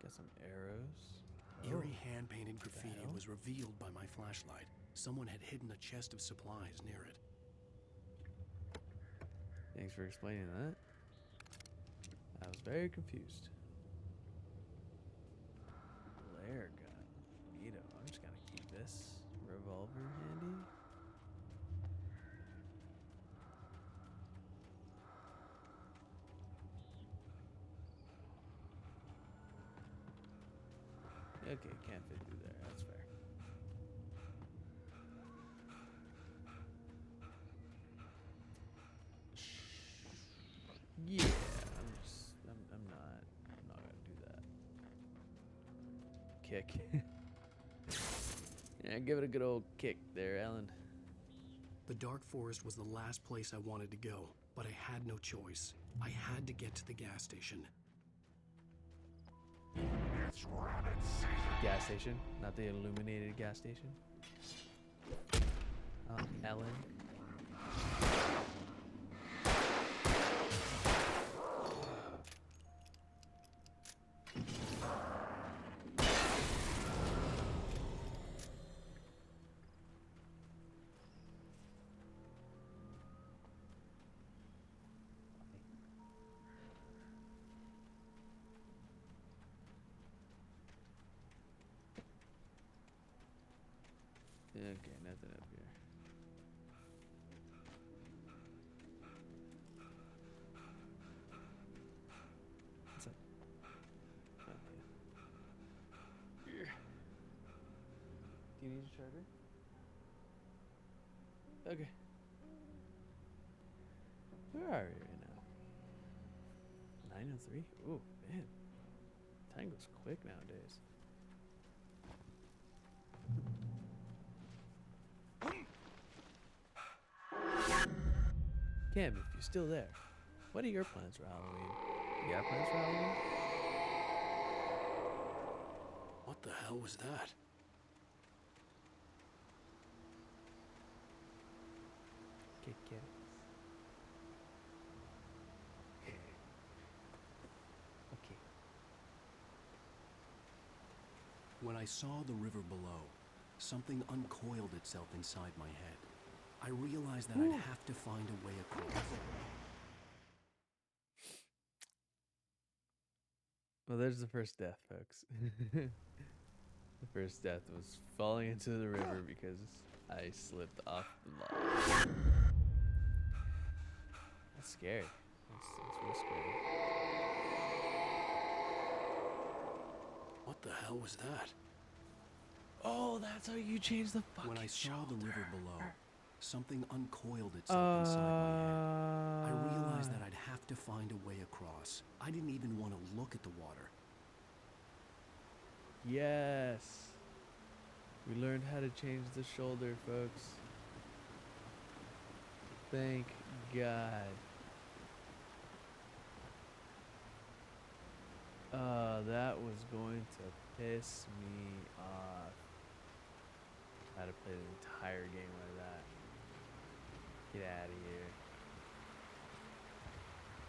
Got some arrows. Eerie hand-painted graffiti hell? was revealed by my flashlight. Someone had hidden a chest of supplies near it. Thanks for explaining that. I was very confused. Okay, can't fit through there. That's fair. Yeah, I'm not gonna do that. Kick. Yeah, give it a good old kick there, Alan. The dark forest was the last place I wanted to go, but I had no choice. I had to get to the gas station. It's rabbit season. Gas station, not the illuminated gas station. Ellen. Okay, nothing up here. What's up? Okay. Here. Do you need a charger? Okay. Where are we right now? 9:03? Ooh, man. Time goes quick nowadays. Cam, if you're still there, what are your plans for Halloween? You got plans for Halloween? What the hell was that? Kit Kats. Okay. When I saw the river below, something uncoiled itself inside my head. I realized that I'd have to find a way across. Well, there's the first death, folks. The first death was falling into the river because I slipped off the log. That's scary. That's real scary. What the hell was that? Oh, that's how you change the fucking When I saw shoulder. the river below, something uncoiled itself inside my head. I realized that I'd have to find a way across. I didn't even want to look at the water. Yes. We learned how to change the shoulder, folks. Thank God. That was going to piss me off. I had to play the entire game like that. Get out of here.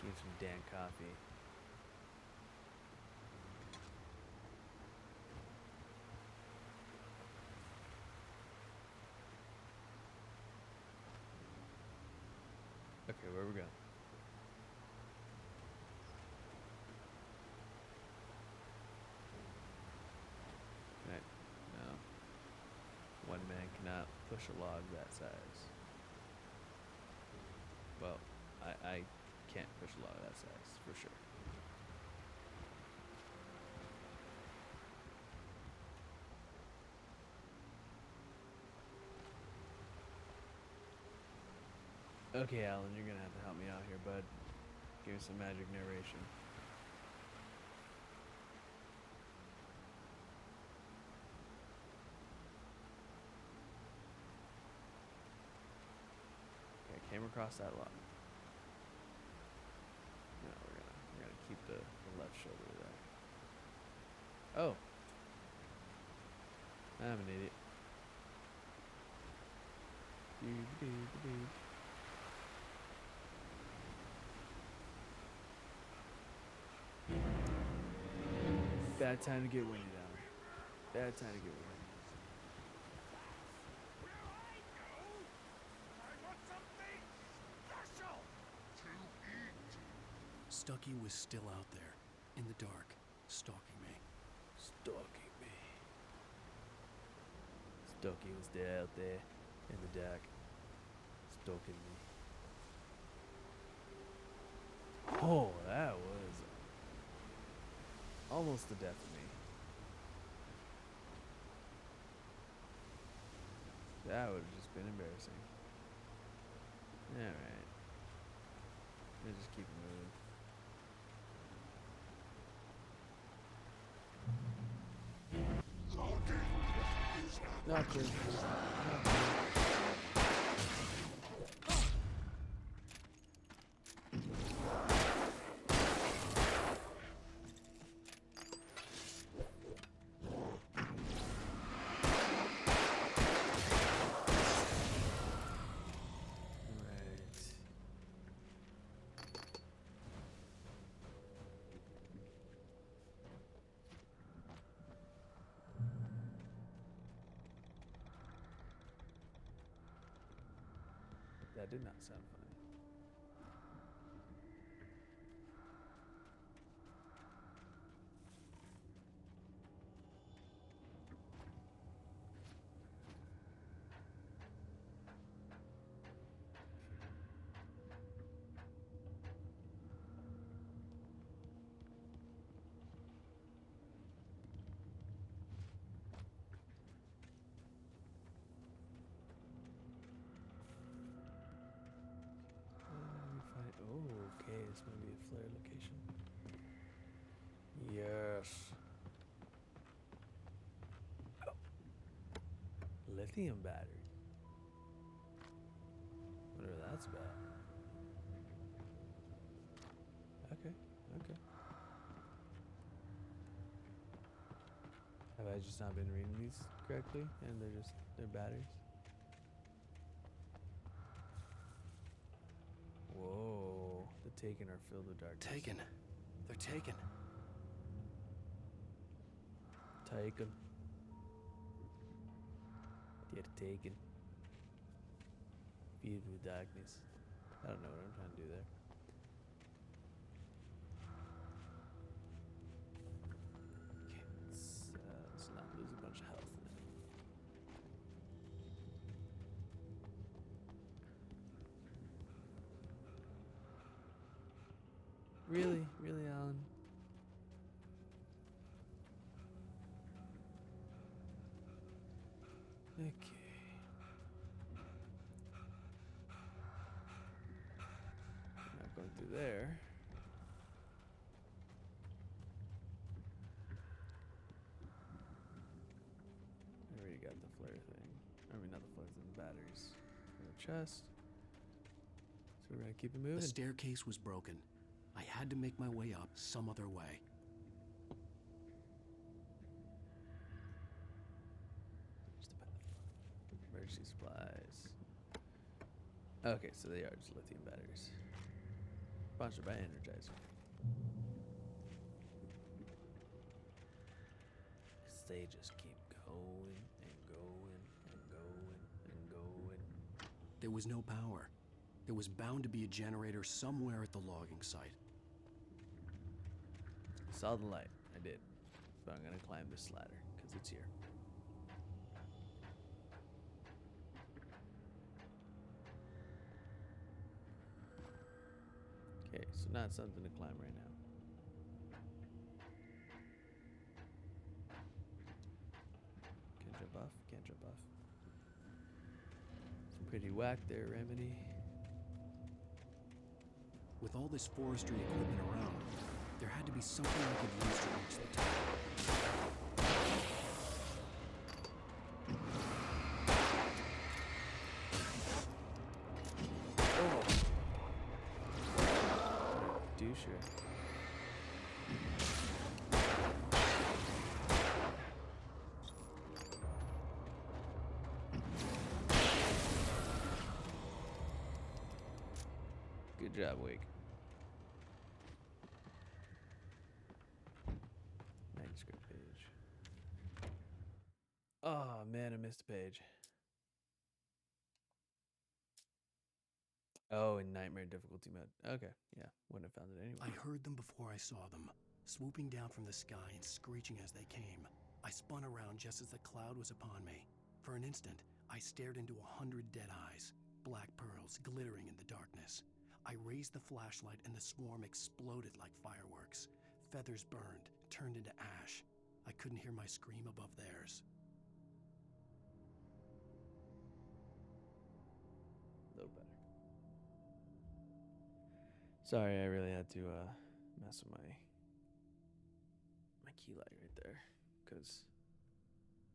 Get some damn coffee. Okay, where we going? Right. No. One man cannot push a log that size. Well, I can't push a log that size, for sure. Okay, Alan, you're gonna have to help me out here, bud. Give me some magic narration. Okay, I came across that log. No, we're gonna keep the left shoulder there. Oh. I'm an idiot. Bad time to get windy down there. Bad time to get windy. Stucky was still out there, in the dark, stalking me. Stalking me. Stucky was there out there, in the dark, stalking me. Oh, that was almost the death of me. That would have just been embarrassing. Alright. Let's just keep moving. Not good. That did not sound funny. Oh, okay, this might be a flare location. Yes. Oh. Lithium battery. Whatever that's about. Okay, okay. Have I just not been reading these correctly? And they're batteries? Whoa, the Taken are filled with darkness. Taken. They're taken. Taken. They're taken. Filled with darkness. I don't know what I'm trying to do there. Okay, let's not lose a bunch of health in it. Really? Really, Alan? Okay. Not going through there. I already got the flare thing. I mean, not the flare thing, the batteries. And the chest. So we're gonna keep it moving. The staircase was broken. I had to make my way up some other way. Just a path. Emergency supplies. Okay, so they are just lithium batteries. Sponsored by Energizer. They just keep going and going and going and going. There was no power. There was bound to be a generator somewhere at the logging site. Saw the light. I did. But I'm gonna climb this ladder because it's here. Okay, so not something to climb right now. Can't jump off. Can't jump off. Some pretty whack there, Remedy. With all this forestry equipment around, there had to be something I could use to reach the top. Doucher. Good job, Wake. Manuscript page. Oh man, I missed a page. Oh, in Nightmare difficulty mode. Okay, yeah, wouldn't have found it anyway. I heard them before I saw them, swooping down from the sky and screeching as they came. I spun around just as the cloud was upon me. For an instant, I stared into 100 dead eyes, black pearls glittering in the darkness. I raised the flashlight and the swarm exploded like fireworks. Feathers burned, turned into ash. I couldn't hear my scream above theirs. Sorry, I really had to mess with my key light right there because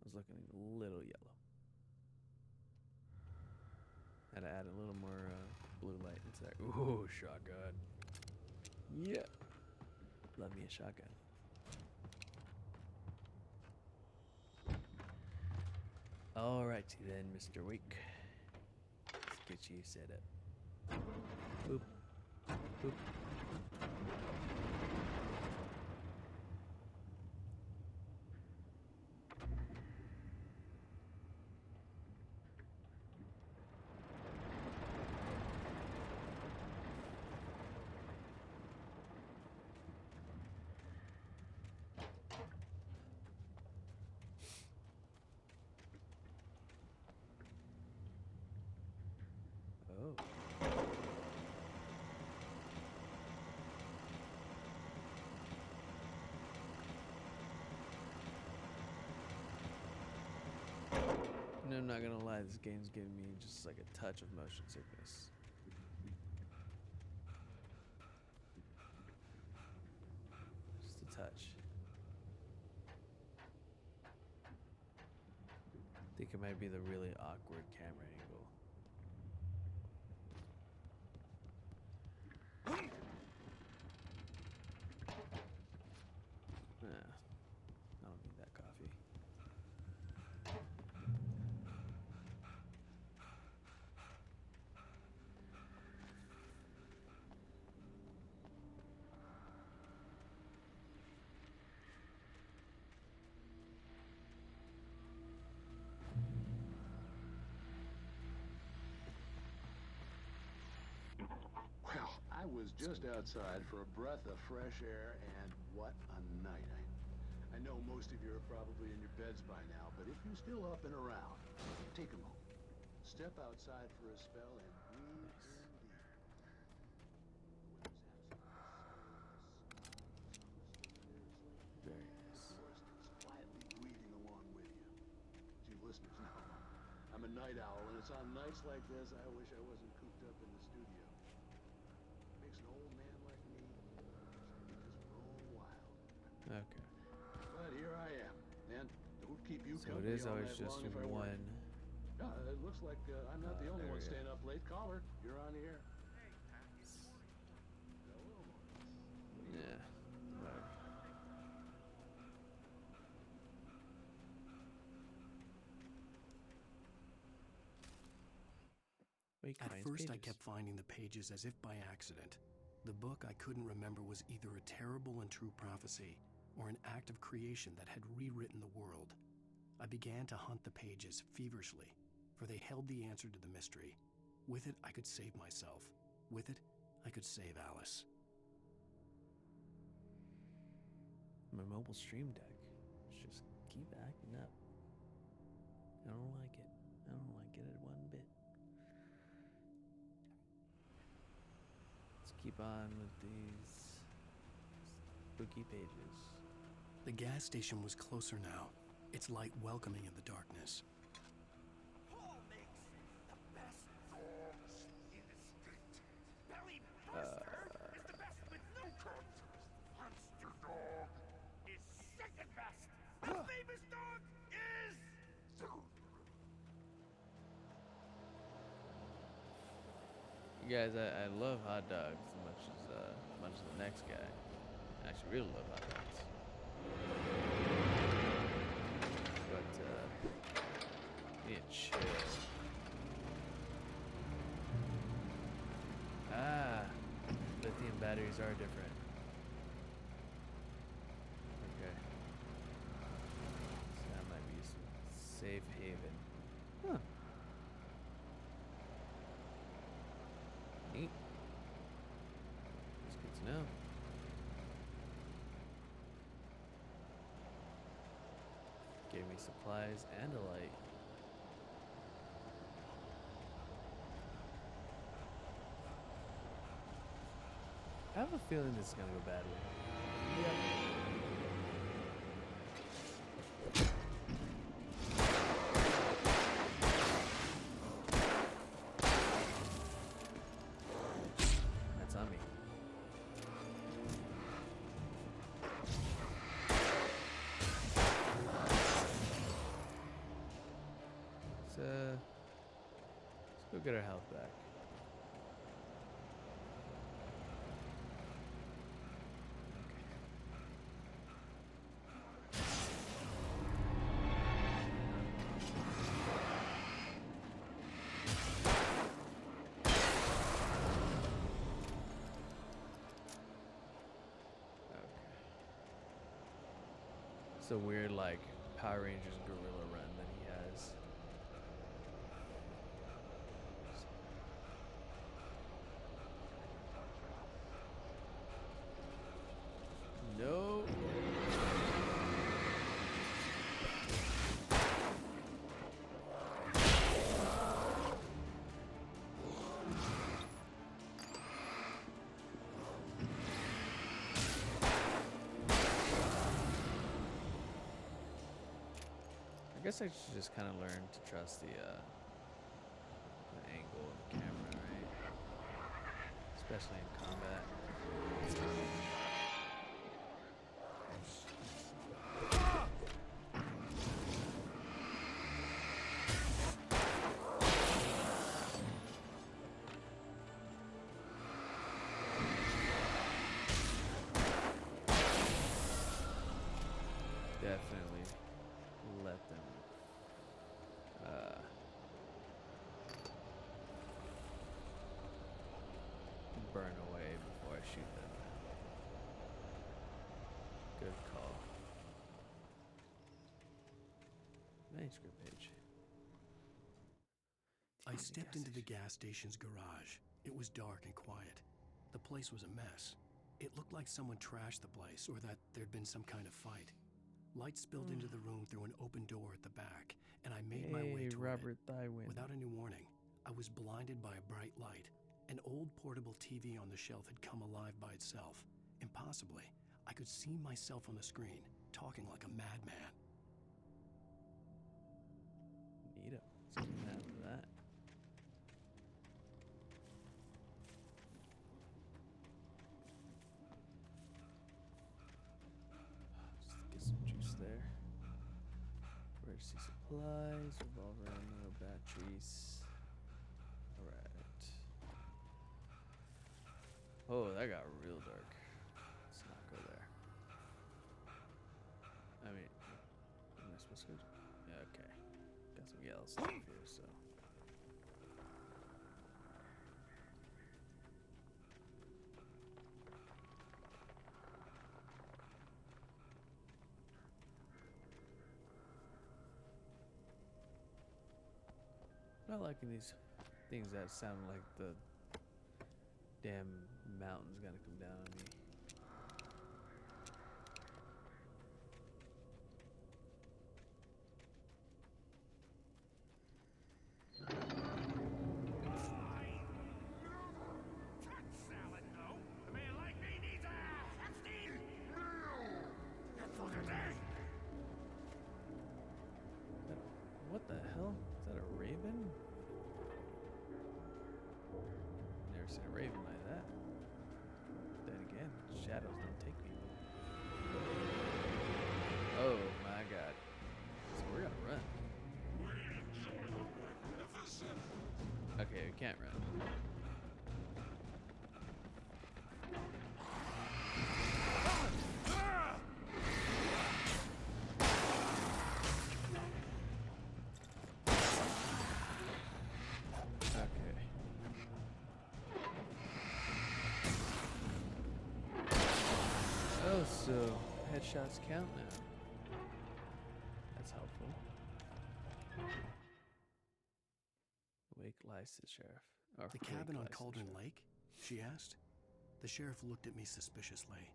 I was looking a little yellow. Had to add a little more blue light into there. Ooh, shotgun. Yeah. Love me a shotgun. Alrighty then, Mr. Wake. Let's get you set up. Boop. Boop. Oh. No, I'm not gonna lie, this game's giving me just like a touch of motion sickness. Just a touch. I think it might be the really awkward camera angle. I don't need that coffee. Well, I was just outside for a breath of fresh air, and what a night. I know most of you are probably in your beds by now, but if you're still up and around, take a moment. Step outside for a spell and breathe in deep. Very nice. It's quietly breathing along with you. As you listeners know, I'm a night owl, and it's on nights like this I wish I wasn't cooped up in the studio. Makes an old man like me just roam wild. Okay. But here I am, and don't keep you So company it is all always night just long if I one. work. Yeah, it looks like I'm not the only there one we go. staying up late. Caller, you're on the air. Hello, Maurice. Yeah. Whatever. Wait, At finds first, I pages. kept finding the pages as if by accident. The book I couldn't remember was either a terrible and true prophecy or an act of creation that had rewritten the world. I began to hunt the pages feverishly, for they held the answer to the mystery. With it, I could save myself. With it, I could save Alice. My mobile stream deck. Just keep acting up. I don't like it. I don't like it one bit. Let's keep on with these spooky pages. The gas station was closer now, its light welcoming in the darkness. Paul makes the best dogs in the state. Belly Buster is the best with no contest. Monster Dog is second best. The famous dog is... You guys, I love hot dogs as much as the next guy. I actually really love hot dogs. But need to chill. Lithium batteries are different. Okay. So that might be some safe haven. Huh. Neat. That's good to know. Gave me supplies and a light. I have a feeling this is gonna go badly. That's on me. let's go get our health back. It's a weird, like, Power Rangers gorilla run that he has. No. I guess I should just kind of learn to trust the angle of the camera, right? Especially in combat. Definitely let them burn away before I shoot them. Good call. Manuscript page. I stepped into the gas station's garage. It was dark and quiet. The place was a mess. It looked like someone trashed the place or that there'd been some kind of fight. Light spilled into the room through an open door at the back, and I made my way toward Robert Tywin. Without any warning, I was blinded by a bright light. An old portable TV on the shelf had come alive by itself. Impossibly, I could see myself on the screen, talking like a madman. Neato. Let's get after that. Just get some juice there. Emergency supplies, revolver ammo, batteries. Alright. Oh, that got real dark. Let's not go there. I mean, am I supposed to go? Yeah, okay. Got some yellow stuff here, so. Not liking these things that sound like the damn mountain's gonna come down on me. What the hell? Is that a raven? Never seen a raven like that. Then again, shadows don't take people. Oh my god. So we're gonna run. Okay, we can't run. Oh, so headshots count now. That's helpful. Wake lies to the sheriff. Or The cabin on lies to the Cauldron sheriff. Lake? She asked. The sheriff looked at me suspiciously.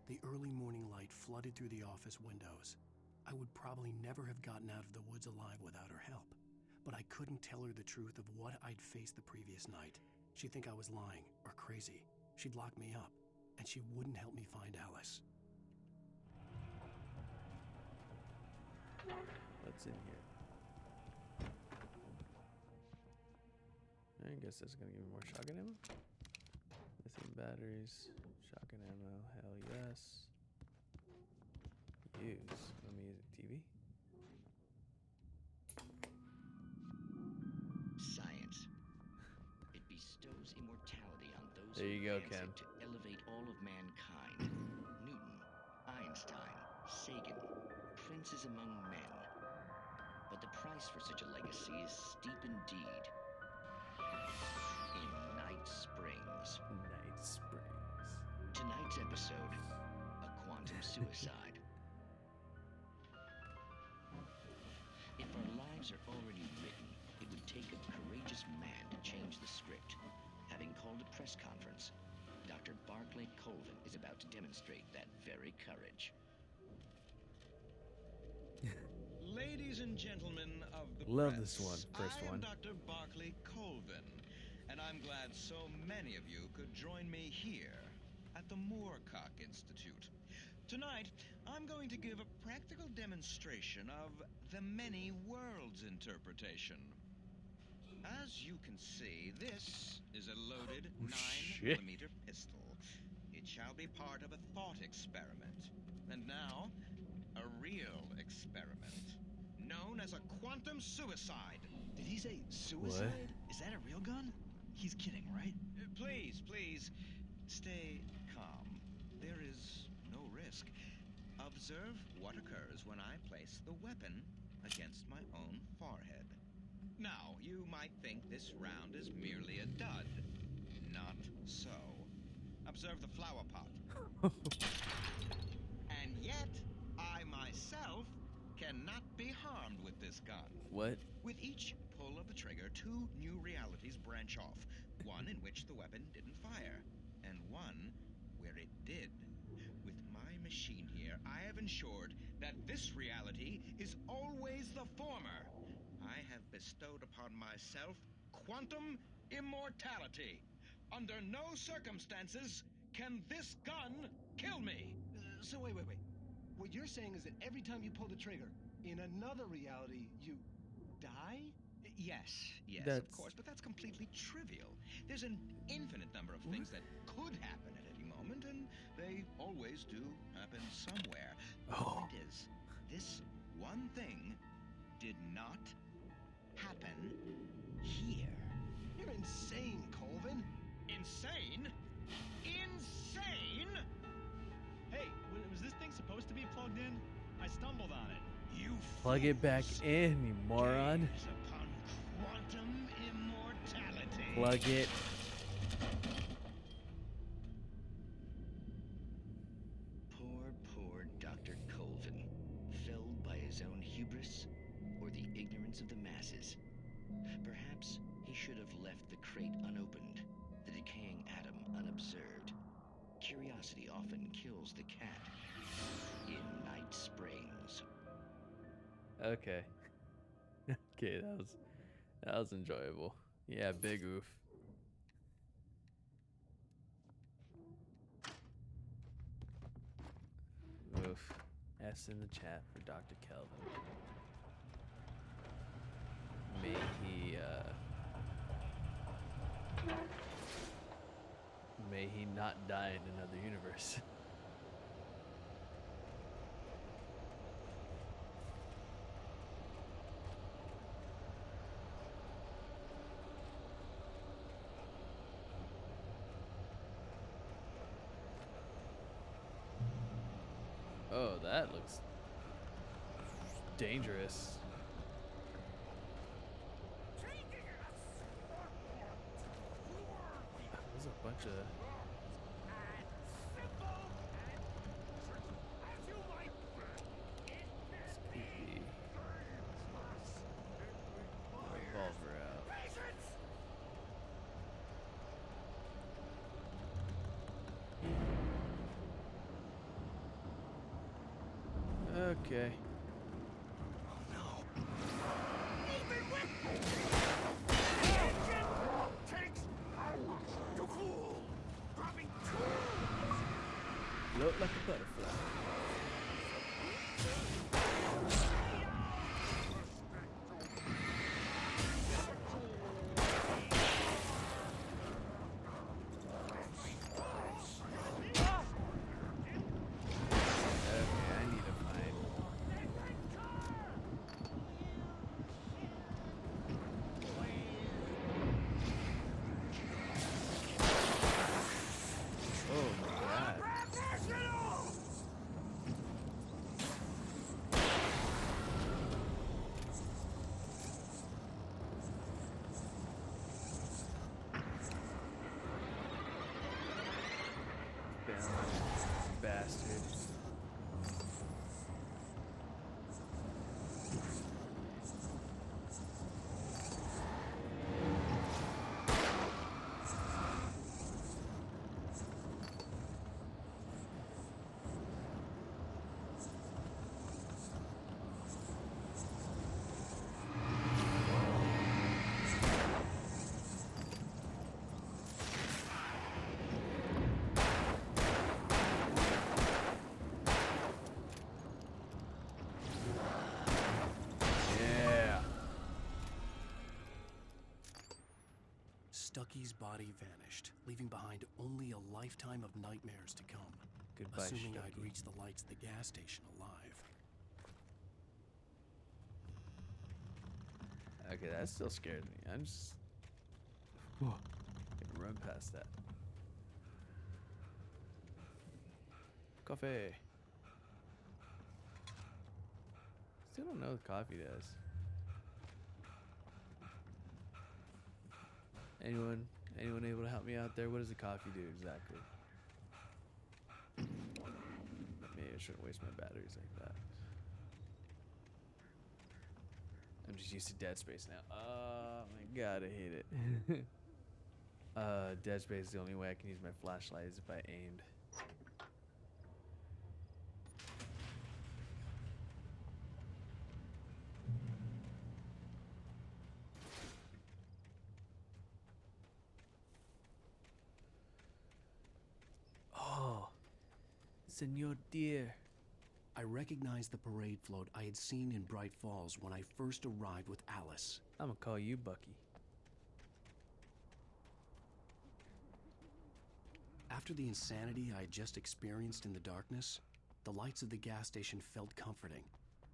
The early morning light flooded through the office windows. I would probably never have gotten out of the woods alive without her help. But I couldn't tell her the truth of what I'd faced the previous night. She'd think I was lying or crazy. She'd lock me up, and she wouldn't help me find Alice. What's in here? I guess that's gonna give me more shotgun ammo. Lithium batteries, shotgun ammo, hell yes. Use. Let me use a TV. There you go, Ken. To elevate all of mankind. Newton, Einstein, Sagan, princes among men. But the price for such a legacy is steep indeed. In Night Springs. Night Springs. Tonight's episode, a quantum suicide. If our lives are already written, it would take a courageous man to change the script. Having called a press conference, Dr. Barclay Colvin is about to demonstrate that very courage. Ladies and gentlemen of the Love press, this one, first I am one. Dr. Barclay Colvin, and I'm glad so many of you could join me here at the Moorcock Institute. Tonight, I'm going to give a practical demonstration of the many worlds interpretation. As you can see, this is a loaded 9mm pistol. It shall be part of a thought experiment. And now, a real experiment, known as a quantum suicide. Did he say suicide? Is that a real gun? He's kidding, right? Please, stay calm. There is no risk. Observe what occurs when I place the weapon against my own forehead. Now, you might think this round is merely a dud. Not so. Observe the flower pot. And yet, I myself cannot be harmed with this gun. What? With each pull of the trigger, two new realities branch off. One in which the weapon didn't fire, and one where it did. With my machine here, I have ensured that this reality is always the former. I have bestowed upon myself quantum immortality. Under no circumstances can this gun kill me. So wait. What you're saying is that every time you pull the trigger, in another reality, you die? Yes, That's... of course, but that's completely trivial. There's an infinite number of things that could happen at any moment, and they always do happen somewhere. The point is, this one thing did not happen here. You're insane, Colvin. Insane? Insane? Hey, was this thing supposed to be plugged in? I stumbled on it. You plug it back in, you moron. Upon quantum immortality. Plug it. Poor Dr. Colvin, felled by his own hubris or the ignorance of the masses. Perhaps he should have left the crate unopened, the decaying atom unobserved. Curiosity often kills the cat. In Night Springs. Okay. Okay, that was enjoyable. Yeah, big oof. Oof. S in the chat for Dr. Kelvin. May he not die in another universe. Oh, that looks dangerous. There's a bunch of... Spooky. Revolver out. Okay. Float like a butterfly. Stucky's body vanished, leaving behind only a lifetime of nightmares to come. Goodbye, assuming Stucky. I'd reach the lights at the gas station alive. Okay, that still scares me. I'm just can run past that. Coffee. Still don't know what coffee does. Anyone able to help me out there? What does the coffee do exactly? Maybe I shouldn't waste my batteries like that. I'm just used to Dead Space now. Oh my god, I hate it. Dead Space is the only way I can use my flashlight is if I aimed. Oh, Senor Deer. I recognized the parade float I had seen in Bright Falls when I first arrived with Alice. I'm gonna call you Bucky. After the insanity I had just experienced in the darkness, the lights of the gas station felt comforting,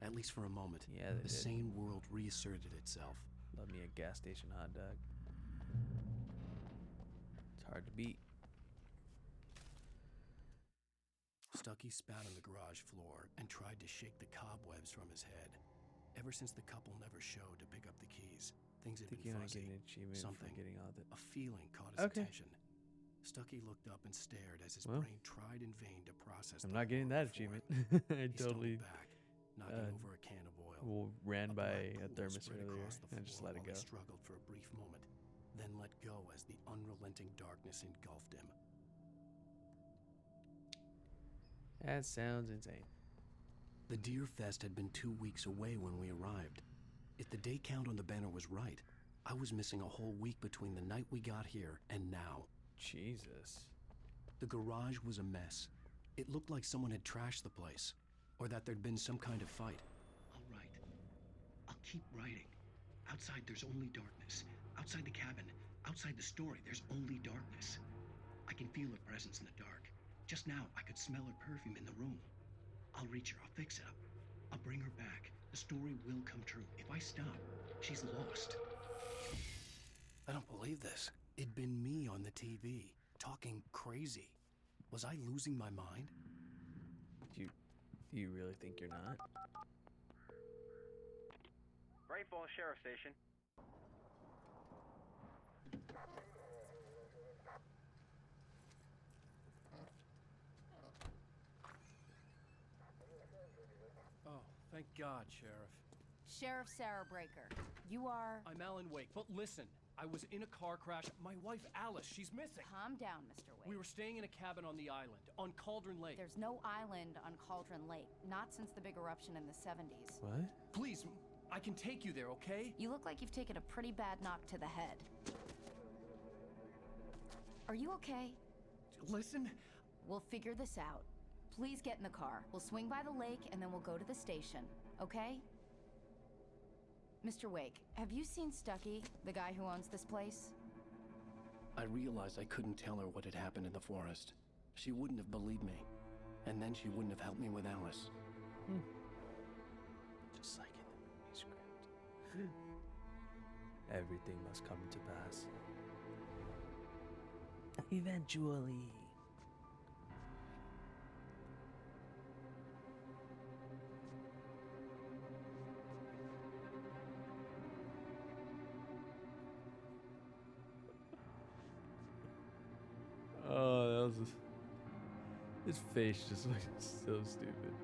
at least for a moment. Yeah, the sane world reasserted itself. Love me a gas station hot dog. It's hard to beat. Stucky spat on the garage floor and tried to shake the cobwebs from his head. Ever since the couple never showed to pick up the keys, things had been fuzzy. Get an achievement Something, for getting all the... a feeling caught his attention. Stucky looked up and stared as his brain tried in vain to process. I'm not getting that achievement. I totally back, knocking over a can of oil. Ran by a thermos earlier and just let it go. He struggled for a brief moment, then let go as the unrelenting darkness engulfed him. That sounds insane. The Deer Fest had been 2 weeks away when we arrived. If the day count on the banner was right, I was missing a whole week between the night we got here and now. Jesus. The garage was a mess. It looked like someone had trashed the place, or that there'd been some kind of fight. All right. I'll keep writing. Outside, there's only darkness. Outside the cabin, outside the story, there's only darkness. I can feel her presence in the dark. Just now, I could smell her perfume in the room. I'll reach her. I'll fix it up. I'll bring her back. The story will come true. If I stop, she's lost. I don't believe this. It'd been me on the TV, talking crazy. Was I losing my mind? Do you really think you're not? Bright Falls Sheriff Station. Oh, thank God, Sheriff. Sheriff Sarah Breaker. You are... I'm Alan Wake, but listen. I was in a car crash. My wife, Alice, she's missing. Calm down, Mr. Wake. We were staying in a cabin on the island, on Cauldron Lake. There's no island on Cauldron Lake. Not since the big eruption in the 70s. What? Please, I can take you there, okay? You look like you've taken a pretty bad knock to the head. Are you okay? Listen. We'll figure this out. Please get in the car. We'll swing by the lake and then we'll go to the station, okay? Mr. Wake, have you seen Stucky, the guy who owns this place? I realized I couldn't tell her what had happened in the forest. She wouldn't have believed me. And then she wouldn't have helped me with Alice. Just like in the movie script. Everything must come to pass. Eventually. Oh, that was his face just looks so stupid.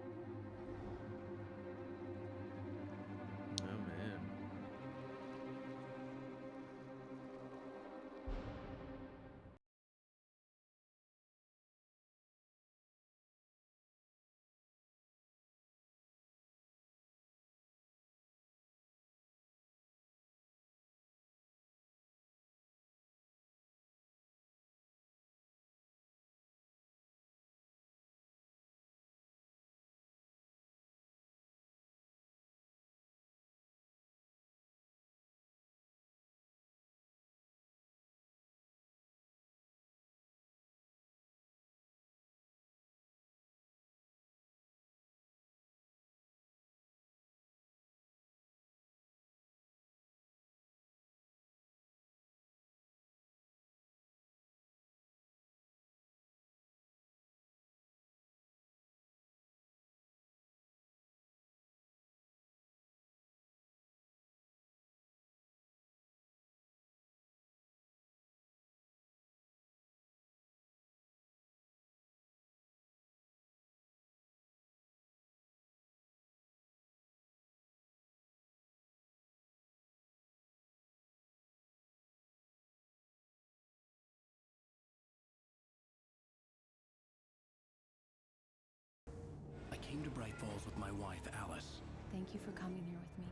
wife, Alice. Thank you for coming here with me.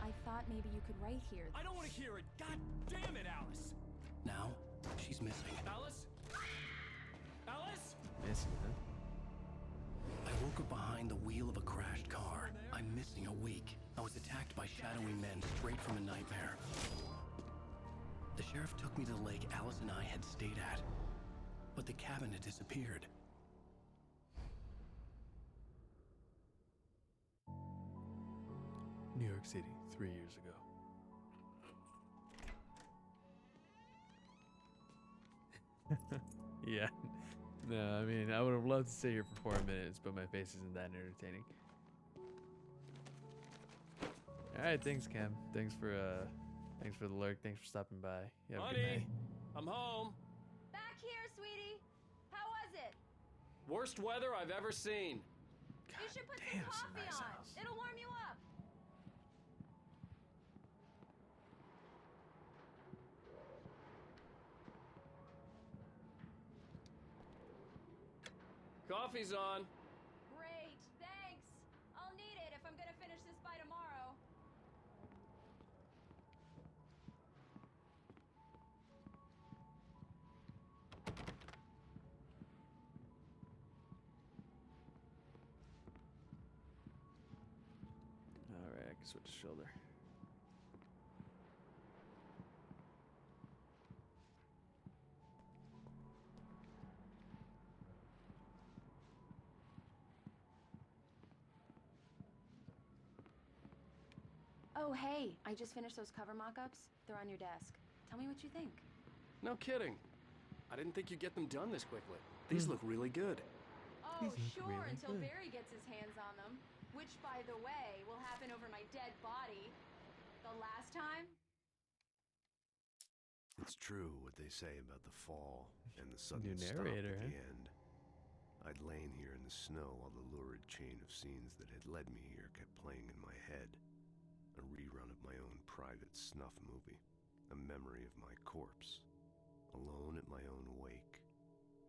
I thought maybe you could write here. I don't want to hear it. God damn it, Alice. Now, she's missing. Alice? Alice? Missing, huh? I woke up behind the wheel of a crashed car. I'm missing a week. I was attacked by shadowy men straight from a nightmare. The sheriff took me to the lake Alice and I had stayed at, but the cabin had disappeared. New York City, 3 years ago. Yeah. No, I mean, I would have loved to sit here for 4 minutes, but my face isn't that entertaining. All right, thanks, Cam. Thanks for the lurk. Thanks for stopping by. You have a good night. Honey, I'm home. Back here, sweetie. How was it? Worst weather I've ever seen. You should put damn, some it's a coffee nice on. house. It'll warm you up. Coffee's on. Great, thanks. I'll need it if I'm gonna finish this by tomorrow. All right, I can switch shoulder. Oh, hey, I just finished those cover mock-ups. They're on your desk. Tell me what you think. No kidding. I didn't think you'd get them done this quickly. These look really good. Oh, sure, until Barry gets his hands on them. Which, by the way, will happen over my dead body. The last time? It's true what they say about the fall and the sudden New stop narrator, at the huh? end. I'd lain here in the snow while the lurid chain of scenes that had led me here kept playing in my head. A rerun of my own private snuff movie. A memory of my corpse. Alone at my own wake.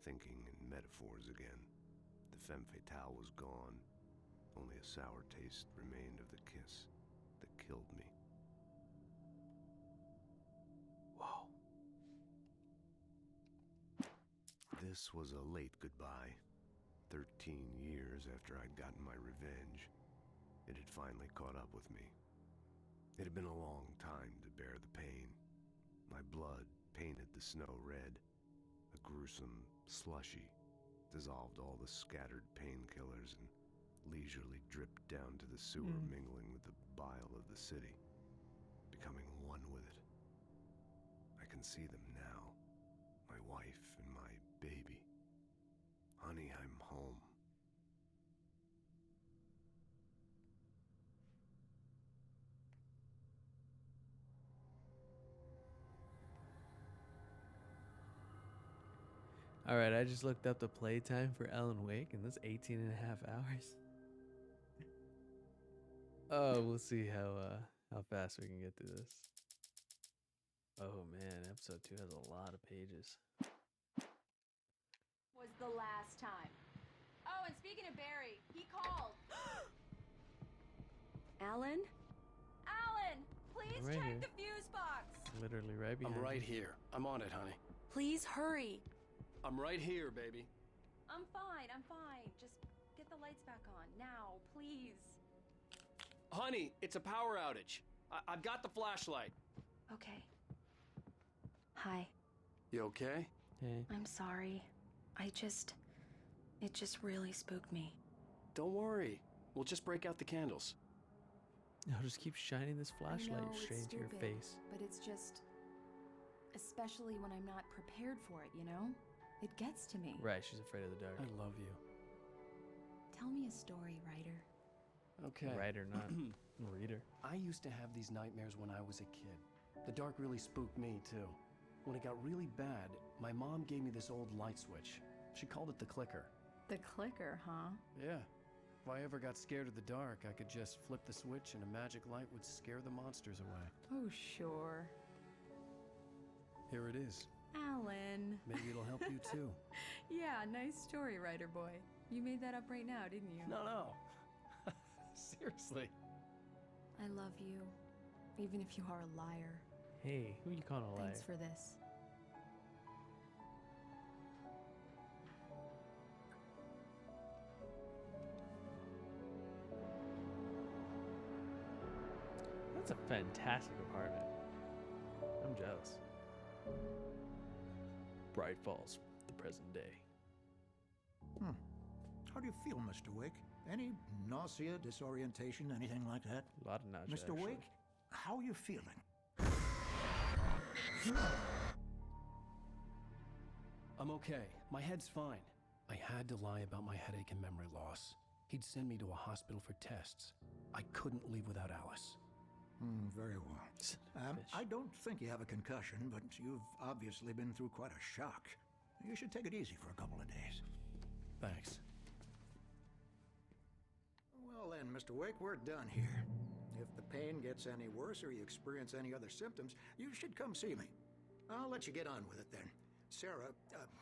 Thinking in metaphors again. The femme fatale was gone. Only a sour taste remained of the kiss that killed me. Whoa. This was a late goodbye. 13 years after I'd gotten my revenge, it had finally caught up with me. It had been a long time to bear the pain. My blood painted the snow red. A gruesome slushy dissolved all the scattered painkillers and leisurely dripped down to the sewer, mingling with the bile of the city, becoming one with it. I can see them now, my wife and my baby. Honey, I'm home. All right, I just looked up the playtime for Alan Wake, and that's 18 and a half hours. Oh, we'll see how fast we can get through this. Oh man, episode 2 has a lot of pages. Was the last time. Oh, and speaking of Barry, he called. Alan? Alan, please Right check here. the fuse box. Literally right behind I'm right you. here. I'm on it, honey. Please hurry. I'm right here, baby. I'm fine, I'm fine. Just get the lights back on. Now, please. Honey, it's a power outage. I've got the flashlight. Okay. Hi. You okay? Hey. I'm sorry. It just really spooked me. Don't worry. We'll just break out the candles. I'll just keep shining this flashlight I know, it's straight into your stupid, face. But it's just, especially when I'm not prepared for it, you know? It gets to me. Right, she's afraid of the dark. I love you. Tell me a story, writer. Okay. Writer, not reader. I used to have these nightmares when I was a kid. The dark really spooked me, too. When it got really bad, my mom gave me this old light switch. She called it the clicker. The clicker, huh? Yeah. If I ever got scared of the dark, I could just flip the switch and a magic light would scare the monsters away. Oh, sure. Here it is. Alan. Maybe it'll help you, too. Yeah, nice story, writer boy. You made that up right now, didn't you? No. Seriously. I love you, even if you are a liar. Hey, who you calling a liar? Thanks for this. That's a fantastic apartment. I'm jealous. Bright Falls, the present day. How do you feel, Mr. Wake? Any nausea, disorientation, anything like that? A lot of nausea, Mr. actually. Wake, how are you feeling? I'm okay. My head's fine. I had to lie about my headache and memory loss. He'd send me to a hospital for tests. I couldn't leave without Alice. Very well. I don't think you have a concussion, but you've obviously been through quite a shock. You should take it easy for a couple of days. Thanks. Well then, Mr. Wake, we're done here. If the pain gets any worse or you experience any other symptoms, you should come see me. I'll let you get on with it then. Sarah,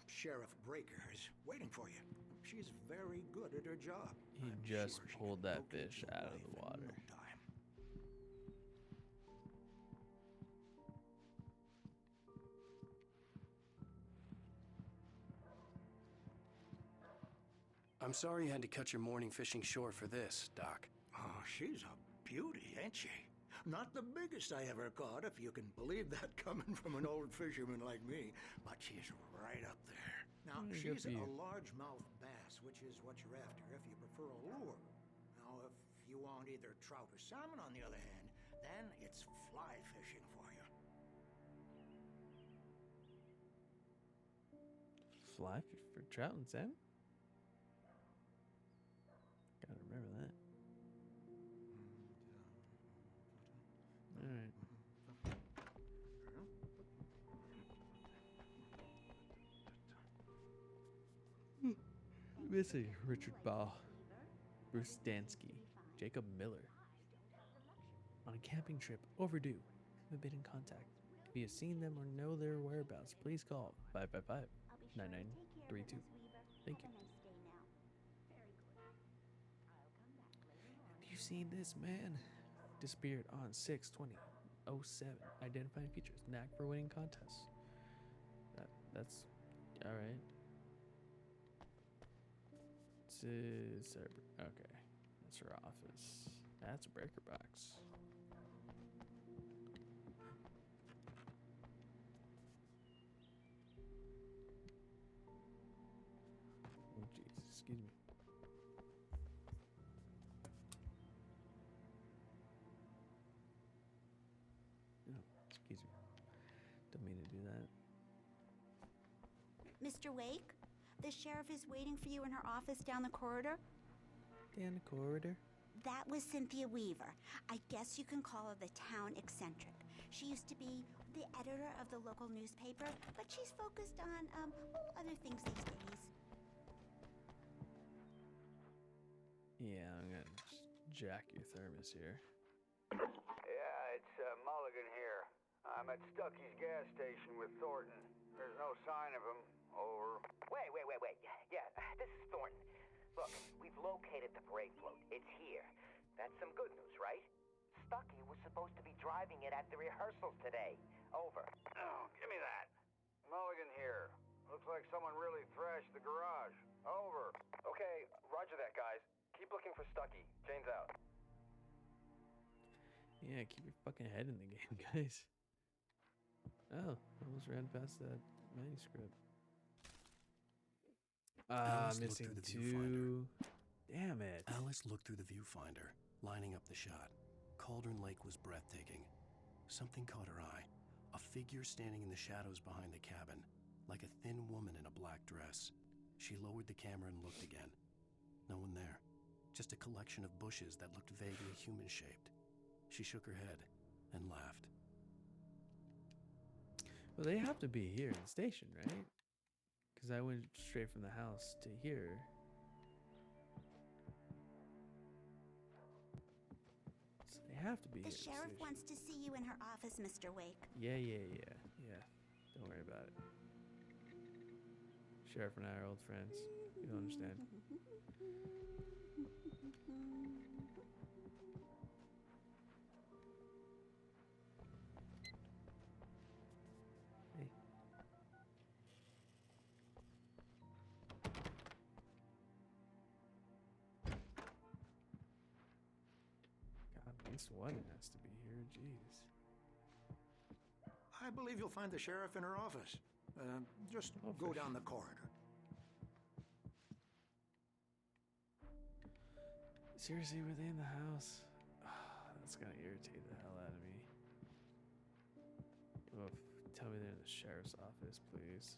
Sheriff Breaker, is waiting for you. She's very good at her job. He just pulled that fish out of the water. I'm sorry you had to cut your morning fishing short for this, Doc. Oh, she's a beauty, ain't she? Not the biggest I ever caught, if you can believe that coming from an old fisherman like me, but she's right up there. Now, she's a largemouth bass, which is what you're after if you prefer a lure. Now, if you want either trout or salmon, on the other hand, then it's fly fishing for you. Fly for trout and salmon? Gotta remember that. Alright. Missing Richard Ball, Bruce Dansky, Jacob Miller. On a camping trip, overdue. Haven't been in contact. If you have seen them or know their whereabouts, please call 555-9932. Thank you. Have you seen this man? Disappeared on 6/20/07. Identifying features. Knack for winning contests. That's all right. Okay, that's her office. That's a breaker box. Oh jeez, excuse me. Oh, excuse me. Don't mean to do that. Mr. Wake, the sheriff is waiting for you in her office down the corridor. Down the corridor? That was Cynthia Weaver. I guess you can call her the town eccentric. She used to be the editor of the local newspaper, but she's focused on, other things these days. Yeah, I'm gonna just jack your thermos here. Yeah, it's Mulligan here. I'm at Stucky's gas station with Thornton. There's no sign of him. Over. Wait. Yeah, this is Thornton. Look, we've located the brake float. It's here. That's some good news, right? Stucky was supposed to be driving it at the rehearsals today. Over. Oh, give me that. Mulligan here. Looks like someone really thrashed the garage. Over. Okay, roger that, guys. Keep looking for Stucky. Jane's out. Yeah, keep your fucking head in the game, guys. Oh, almost ran past that manuscript. Missing two. Damn it. Alice looked through the viewfinder, lining up the shot. Cauldron Lake was breathtaking. Something caught her eye. A figure standing in the shadows behind the cabin, like a thin woman in a black dress. She lowered the camera and looked again. No one there. Just a collection of bushes that looked vaguely human-shaped. She shook her head and laughed. Well, they have to be here in the station, right? Because I went straight from the house to here. So they have to be The here. sheriff wants to see you in her office, Mr. Wake. Yeah. Don't worry about it. Sheriff and I are old friends. You don't understand. least one has to be here. Jeez. I believe you'll find the sheriff in her office. Just go down the corridor. Seriously, were they in the house? That's gonna irritate the hell out of me. Oof. Tell me they're in the sheriff's office, please.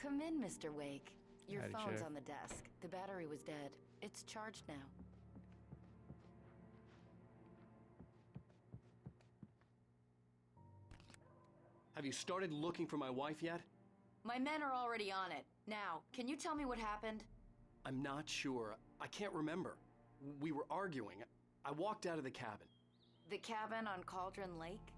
Come in, Mr. Wake. Your Howdy, phone's Sheriff. on the desk. The battery was dead. It's charged now. Have you started looking for my wife yet? My men are already on it. Now, can you tell me what happened? I'm not sure. I can't remember. We were arguing. I walked out of the cabin. The cabin on Cauldron Lake?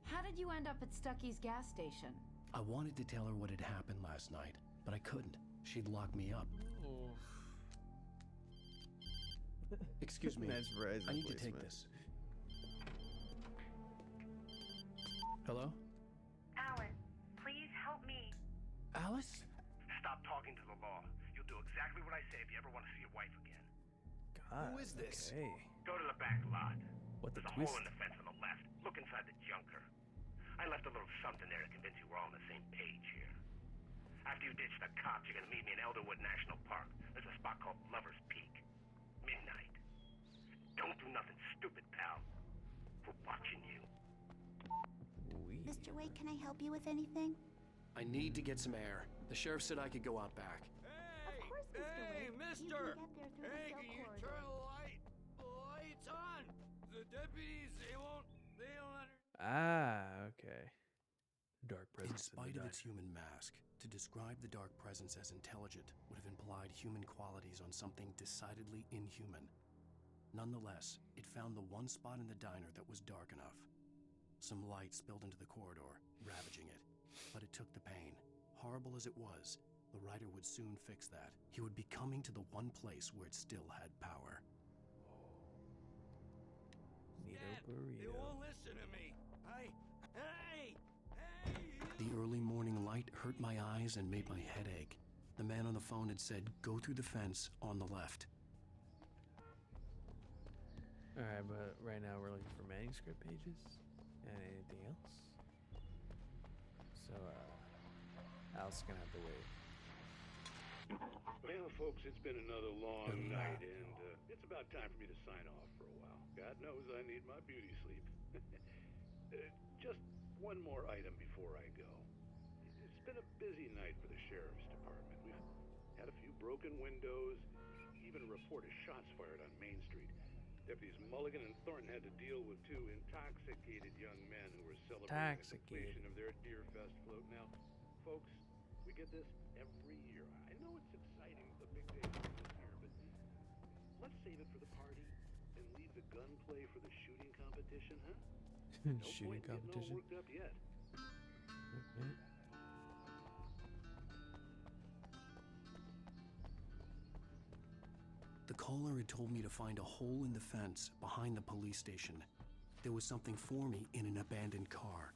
How did you end up at Stucky's gas station? I wanted to tell her what had happened last night, but I couldn't. She'd lock me up. Excuse me. Nice Verizon I need to placement. take this. Hello? Alice, please help me. Alice? Stop talking to the law. You'll do exactly what I say if you ever want to see your wife again. God. Who is this? Okay. Go to the back lot. What the There's a twist? hole in the fence on the left. Look inside the junker. I left a little something there to convince you we're all on the same page here. After you ditch the cops, you're gonna meet me in Elderwood National Park. There's a spot called Lover's Peak. Midnight. Don't do nothing stupid, pal. We're watching you. Mr. Wake, can I help you with anything? I need to get some air. The sheriff said I could go out back. Of course, Mr. Hey, Wake. mister! You can get there through Hey, the can cell you corridor. turn the lights on? The deputies, they don't Okay. Dark In presence spite the of its diner. human mask, to describe the dark presence as intelligent would have implied human qualities on something decidedly inhuman. Nonetheless, it found the one spot in the diner that was dark enough. Some light spilled into the corridor, ravaging it. But it took the pain. Horrible as it was, the writer would soon fix that. He would be coming to the one place where it still had power. Neato They burrito. won't listen to me. Hey! The early morning light hurt my eyes and made my head ache. The man on the phone had said, "Go through the fence on the left." Alright, but right now we're looking for manuscript pages and anything else. So, Al's gonna have to wait. Well, folks, it's been another long night, and it's about time for me to sign off for a while. God knows I need my beauty sleep. Just one more item before I go. It's been a busy night for the sheriff's department. We've had a few broken windows, even a report of shots fired on Main Street. Deputies Mulligan and Thornton had to deal with two intoxicated young men who were celebrating the completion of their Deerfest float. Now, folks, we get this every year. I know it's exciting, the big day this year, but let's save it for the party and leave the gunplay for the shooting competition, huh? No Shooting point getting competition. all worked up yet. Okay. The caller had told me to find a hole in the fence behind the police station. There was something for me in an abandoned car.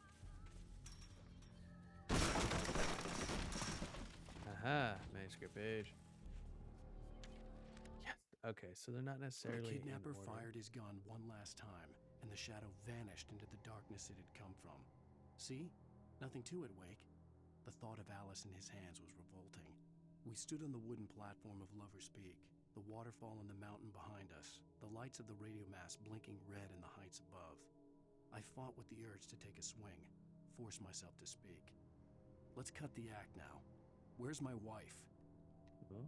Aha, manuscript page. Yes. Okay, so they're not The necessarily kidnapper in order. fired his gun one last time, and the shadow vanished into the darkness it had come from. See? Nothing to it, Wake. The thought of Alice in his hands was revolting. We stood on the wooden platform of Lover's Peak, the waterfall and the mountain behind us, the lights of the radio mast blinking red in the heights above. I fought with the urge to take a swing, force myself to speak. Let's cut the act now. Where's my wife? Oh?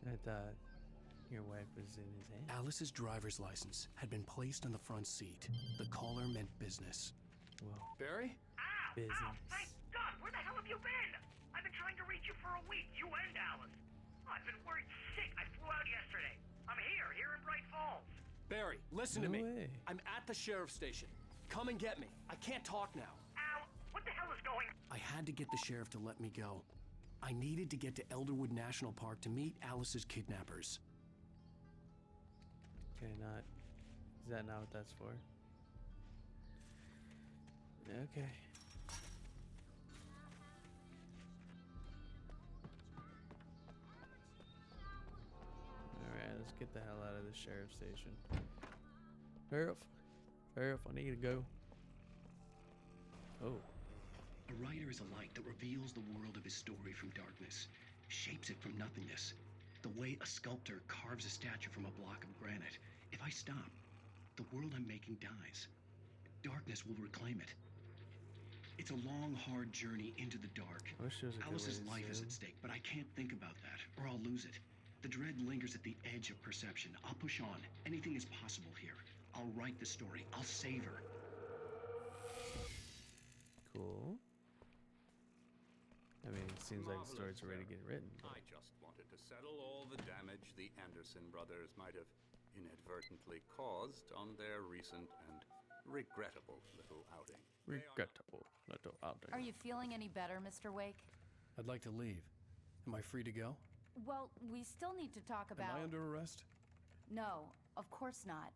I thought your wife was in his hand. Alice's driver's license had been placed on the front seat. The caller meant business. Well, Barry? Ow, thank God! Where the hell have you been? I've been trying to reach you for a week, you and Alice. I've been worried sick. I flew out yesterday. I'm here in Bright Falls. Barry, listen to No me. way. I'm at the sheriff's station. Come and get me. I can't talk now. Al, what the hell is going on? I had to get the sheriff to let me go. I needed to get to Elderwood National Park to meet Alice's kidnappers. Okay, not. Is that not what that's for? Okay. get the hell out of this sheriff's station. Sheriff. Sheriff, I need to go. Oh. A writer is a light that reveals the world of his story from darkness, shapes it from nothingness. The way a sculptor carves a statue from a block of granite. If I stop, the world I'm making dies. Darkness will reclaim it. It's a long, hard journey into the dark. Alice's life is at stake, but I can't think about that, or I'll lose it. The dread lingers at the edge of perception. I'll push on. Anything is possible here. I'll write the story. I'll save her. Cool. I mean, it seems like the story's already getting written. I just wanted to settle all the damage the Anderson brothers might have inadvertently caused on their recent and regrettable little outing. Regrettable little outing. Are you feeling any better, Mr. Wake? I'd like to leave. Am I free to go? Well, we still need to talk about... Am I under arrest? No, of course not.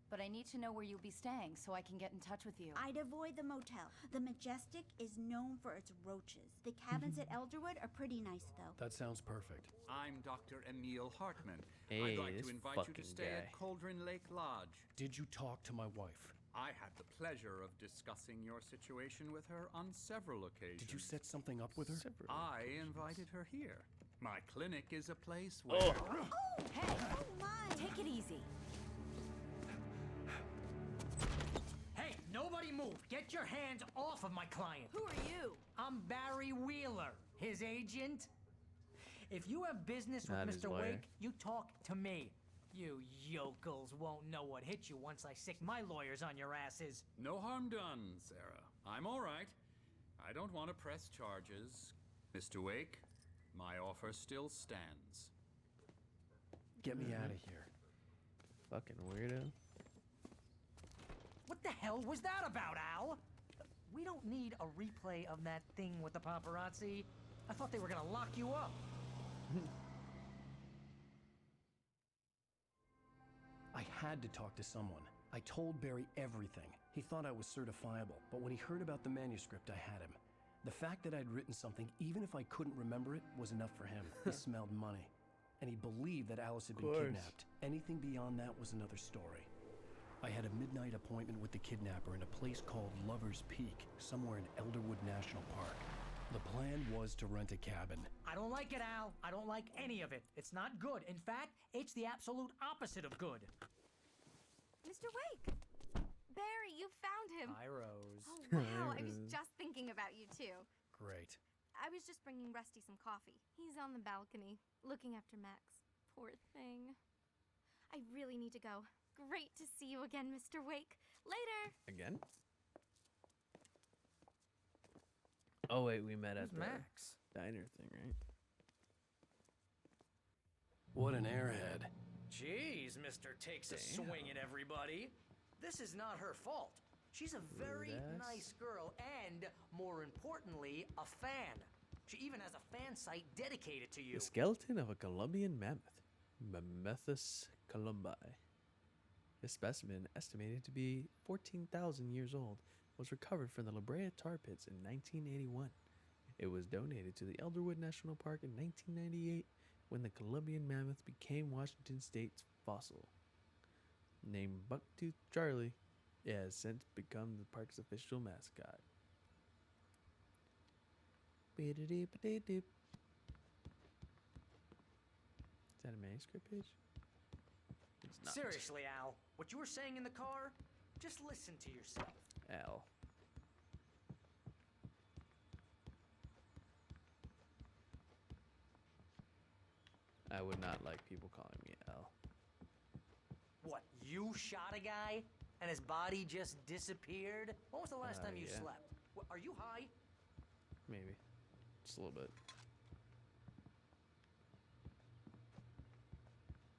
But I need to know where you'll be staying so I can get in touch with you. I'd avoid the motel. The Majestic is known for its roaches. The cabins at Elderwood are pretty nice, though. That sounds perfect. I'm Dr. Emil Hartman. Hey, I'd like this to invite you to fucking stay guy. at Cauldron Lake Lodge. Did you talk to my wife? I had the pleasure of discussing your situation with her on several occasions. Did you set something up with her? I invited her here. My clinic is a place where... Oh, hey! Oh, my! Take it easy. Hey, nobody move. Get your hands off of my client. Who are you? I'm Barry Wheeler, his agent. If you have business with Not his Mr. lawyer. Wake, you talk to me. You yokels won't know what hit you once I sick my lawyers on your asses. No harm done, Sarah. I'm all right. I don't want to press charges. Mr. Wake, my offer still stands. Get me out of here. Fucking weirdo. What the hell was that about, Al? We don't need a replay of that thing with the paparazzi. I thought they were gonna lock you up. I had to talk to someone. I told Barry everything. He thought I was certifiable, but when he heard about the manuscript, I had him. The fact that I'd written something, even if I couldn't remember it, was enough for him. He smelled money. And he believed that Alice had been kidnapped. Anything beyond that was another story. I had a midnight appointment with the kidnapper in a place called Lover's Peak, somewhere in Elderwood National Park. The plan was to rent a cabin. I don't like it, Al. I don't like any of it. It's not good. In fact, it's the absolute opposite of good. Mr. Wake! Barry, you found him. Hi, Rose. Oh, wow. I was just thinking about you, too. Great. I was just bringing Rusty some coffee. He's on the balcony, looking after Max. Poor thing. I really need to go. Great to see you again, Mr. Wake. Later! Again? Oh, wait, we met at the Max? diner thing, right? What an airhead. Jeez, Mr. Takes a swing at everybody. This is not her fault. She's a very nice girl and, more importantly, a fan. She even has a fan site dedicated to you. The skeleton of a Colombian mammoth, Mammuthus columbi. This specimen, estimated to be 14,000 years old, was recovered from the La Brea tar pits in 1981. It was donated to the Elderwood National Park in 1998 when the Colombian mammoth became Washington State's fossil. Named Bucktooth Charlie, it has since become the park's official mascot. Is that a manuscript page? It's not. Seriously, Al, what you were saying in the car, just listen to yourself. Al. I would not like people calling me Al. What, you shot a guy and his body just disappeared? When was the last time you yeah. slept? What, are you high? Maybe. Just a little bit.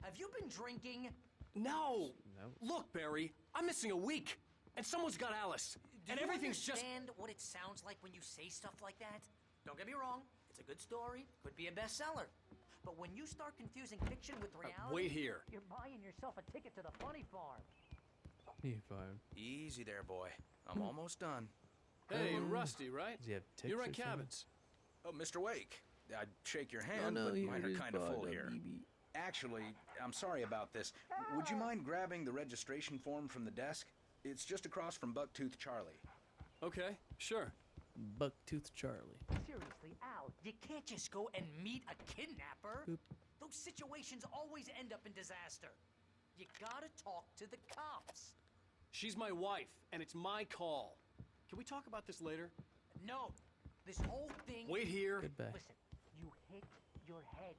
Have you been drinking? No! No. Look, Barry, I'm missing a week, and someone's got Alice, and everything's just... understand what it sounds like when you say stuff like that? Don't get me wrong, it's a good story, could be a bestseller. But when you start confusing fiction with reality... wait here. You're buying yourself a ticket to the funny farm. Easy there, boy. I'm almost done. Hey, Rusty, right? Does he have ticks You or rent something? cabins. Oh, Mr. Wake. I'd shake your hand, no, but you mine are just kind of bought full a here. BB. Actually, I'm sorry about this. Would you mind grabbing the registration form from the desk? It's just across from Bucktooth Charlie. Okay, sure. Bucktooth Charlie. Seriously, Al, you can't just go and meet a kidnapper. Boop. Those situations always end up in disaster. You gotta talk to the cops. She's my wife, and it's my call. Can we talk about this later? No, this whole thing... Wait here. Goodbye. Listen, you hit your head.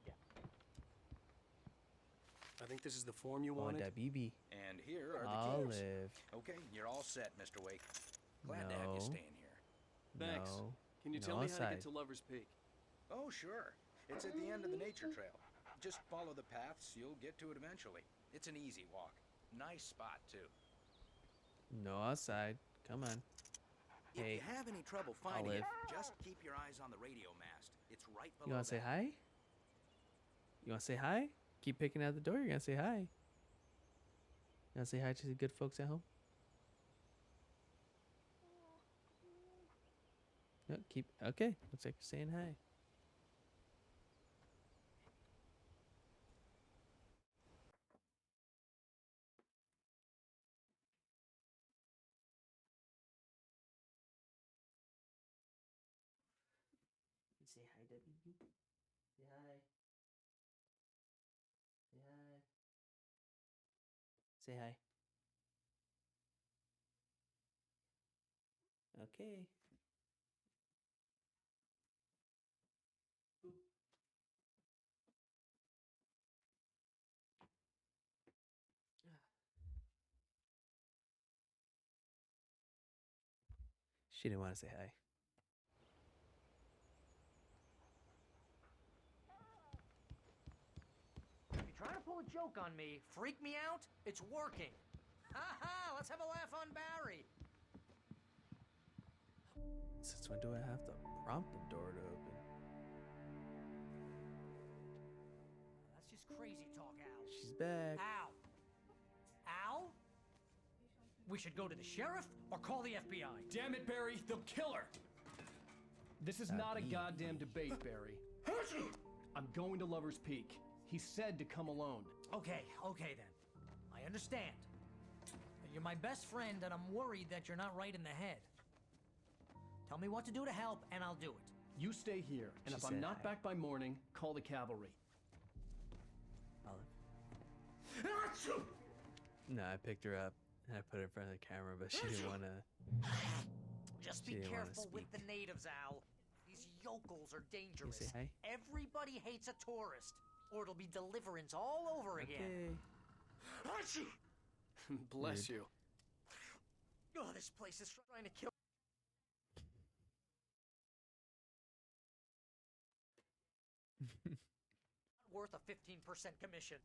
I think this is the form you Oh, wanted. that BB. And here are the keys. Olive. Okay, you're all set, Mr. Wake. Glad to have you No. staying here. Thanks. No. Can you No tell me how to outside. get to Lover's Peak? Oh, sure. It's at the end of the nature trail. Just follow the paths, you'll get to it eventually. It's an easy walk. Nice spot, too. No outside. Come on. If Hey. you have any trouble finding Olive. it, just keep your eyes on the radio mast. It's right below You want to say that. hi? You want to say hi? Keep picking at the door. You're going to say hi. You want to say hi to the good folks at home? No, keep. Okay. Looks like you're saying hi. Say hi, Debbie. Say hi. Say hi. Say hi. Okay. Boop. She didn't want to say hi. You're trying to pull a joke on me, freak me out? It's working. Ha ha! Let's have a laugh on Barry. Since when do I have to prompt the door to open? That's just crazy talk, Al. She's back. Al. Al? We should go to the sheriff or call the FBI. Damn it, Barry, they'll kill her. This is not a goddamn debate, Barry. I'm going to Lover's Peak. He said to come alone. Okay then. I understand. You're my best friend, and I'm worried that you're not right in the head. Tell me what to do to help, and I'll do it. You stay here, and She if I'm said not hi. back by morning, call the cavalry. Olive. No, I picked her up and I put her in front of the camera, but she didn't want to. Just She be didn't wanna careful with the speak. natives, Al. These yokels are dangerous. say hi? Everybody hates a tourist, or it'll be deliverance all over again. Bless Weird. you. Oh, this place is trying to kill. Worth a 15% commission.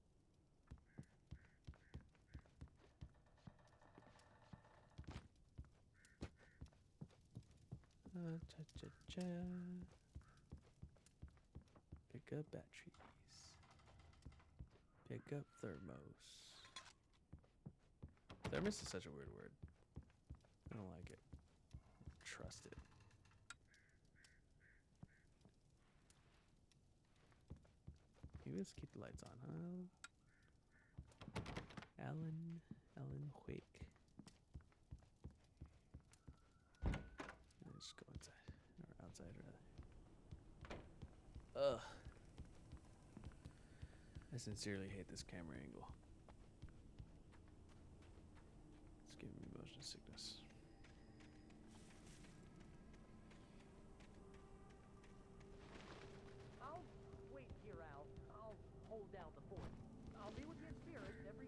Cha-cha-cha. Pick up batteries. Pick up thermos. Thermos is such a weird word. I don't like it. Trust it. Maybe let's keep the lights on, huh? Alan Wake. Let's go inside. Or outside, rather. Ugh. I sincerely hate this camera angle. It's giving me motion sickness. I'll wait here, Al. I'll hold down the fort. I'll be with you in spirit every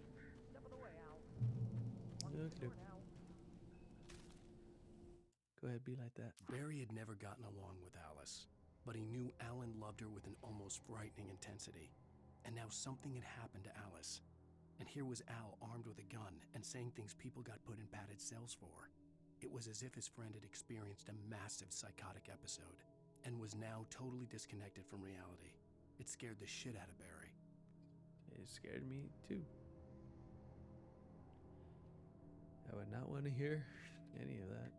step of the way, Al. Look. Go ahead, be like that. Barry had never gotten along with Alice, but he knew Alan loved her with an almost frightening intensity. And now something had happened to Alice. And here was Al armed with a gun and saying things people got put in padded cells for. It was as if his friend had experienced a massive psychotic episode and was now totally disconnected from reality. It scared the shit out of Barry. It scared me too. I would not want to hear any of that.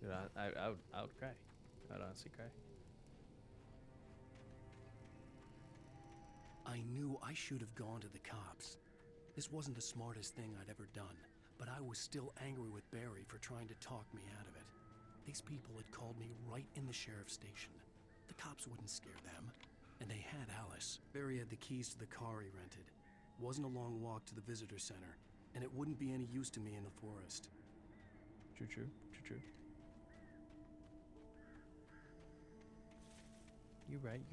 Dude, I would cry. I would honestly cry. I knew I should have gone to the cops. This wasn't the smartest thing I'd ever done, but I was still angry with Barry for trying to talk me out of it. These people had called me right in the sheriff's station. The cops wouldn't scare them. And they had Alice. Barry had the keys to the car he rented. Wasn't a long walk to the visitor center, and it wouldn't be any use to me in the forest. True. You're right.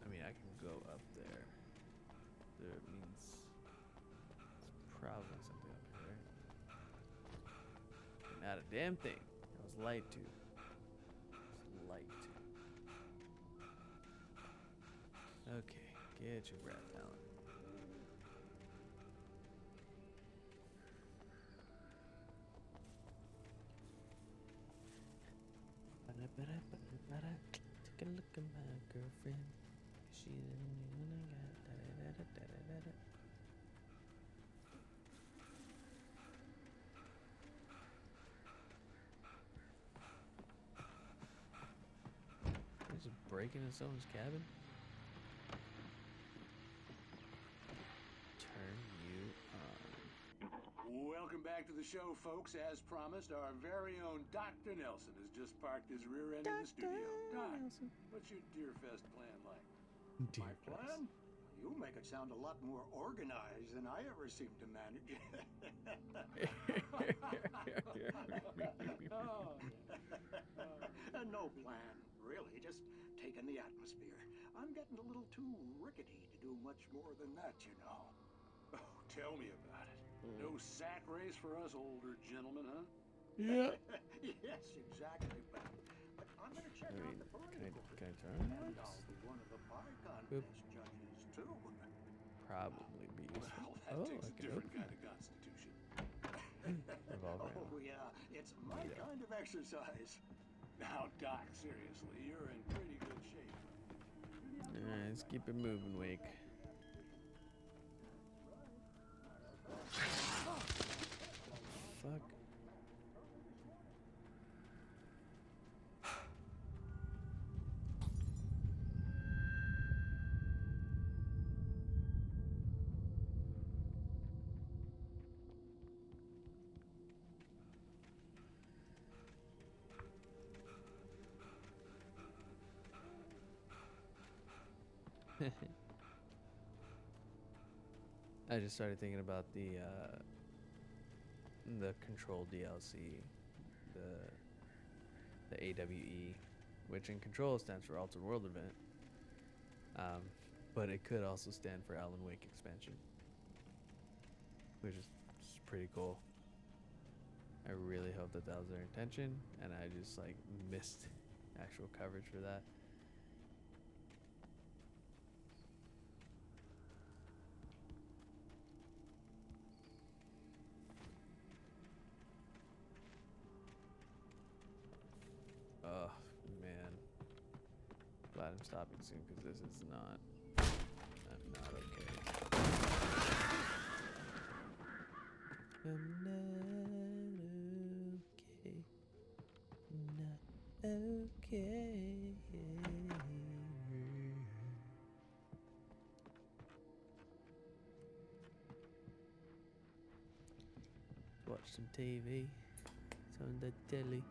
I mean, I can go up there. There means it's probably something up here, right? Not a damn thing. I was lied to. Okay, get your breath, Alan. Take a look at my girlfriend. She's the only one I got. There's a break into someone's cabin? Turn you on. Welcome back to the show, folks. As promised, our very own Dr. Nelson has just parked his rear end in the studio. Doc, what's your Deerfest plan like? My plan? You make it sound a lot more organized than I ever seem to manage. No plan, really. Just taking the atmosphere. I'm getting a little too rickety to do much more than that, you know. Oh, tell me about it. No sack race for us older gentlemen, huh? Yeah. Yes, exactly. But I'm going to check out the parade. Can I turn And on I'll be one of the pie contest judges, too. Probably be useful. Well, that takes a different kind of constitution. Revolver ammo. Oh, yeah. It's my kind of exercise. Now, Doc, seriously, you're in pretty good shape. Alright, let's keep it moving, Wake. Fuck. I just started thinking about the Control DLC, the AWE, which in Control stands for Altered World Event, but it could also stand for Alan Wake Expansion, which is pretty cool. I really hope that was their intention, and I just like missed actual coverage for that. Oh man, glad I'm stopping soon because this is not okay. I'm not okay. Watch some TV. It's on the telly.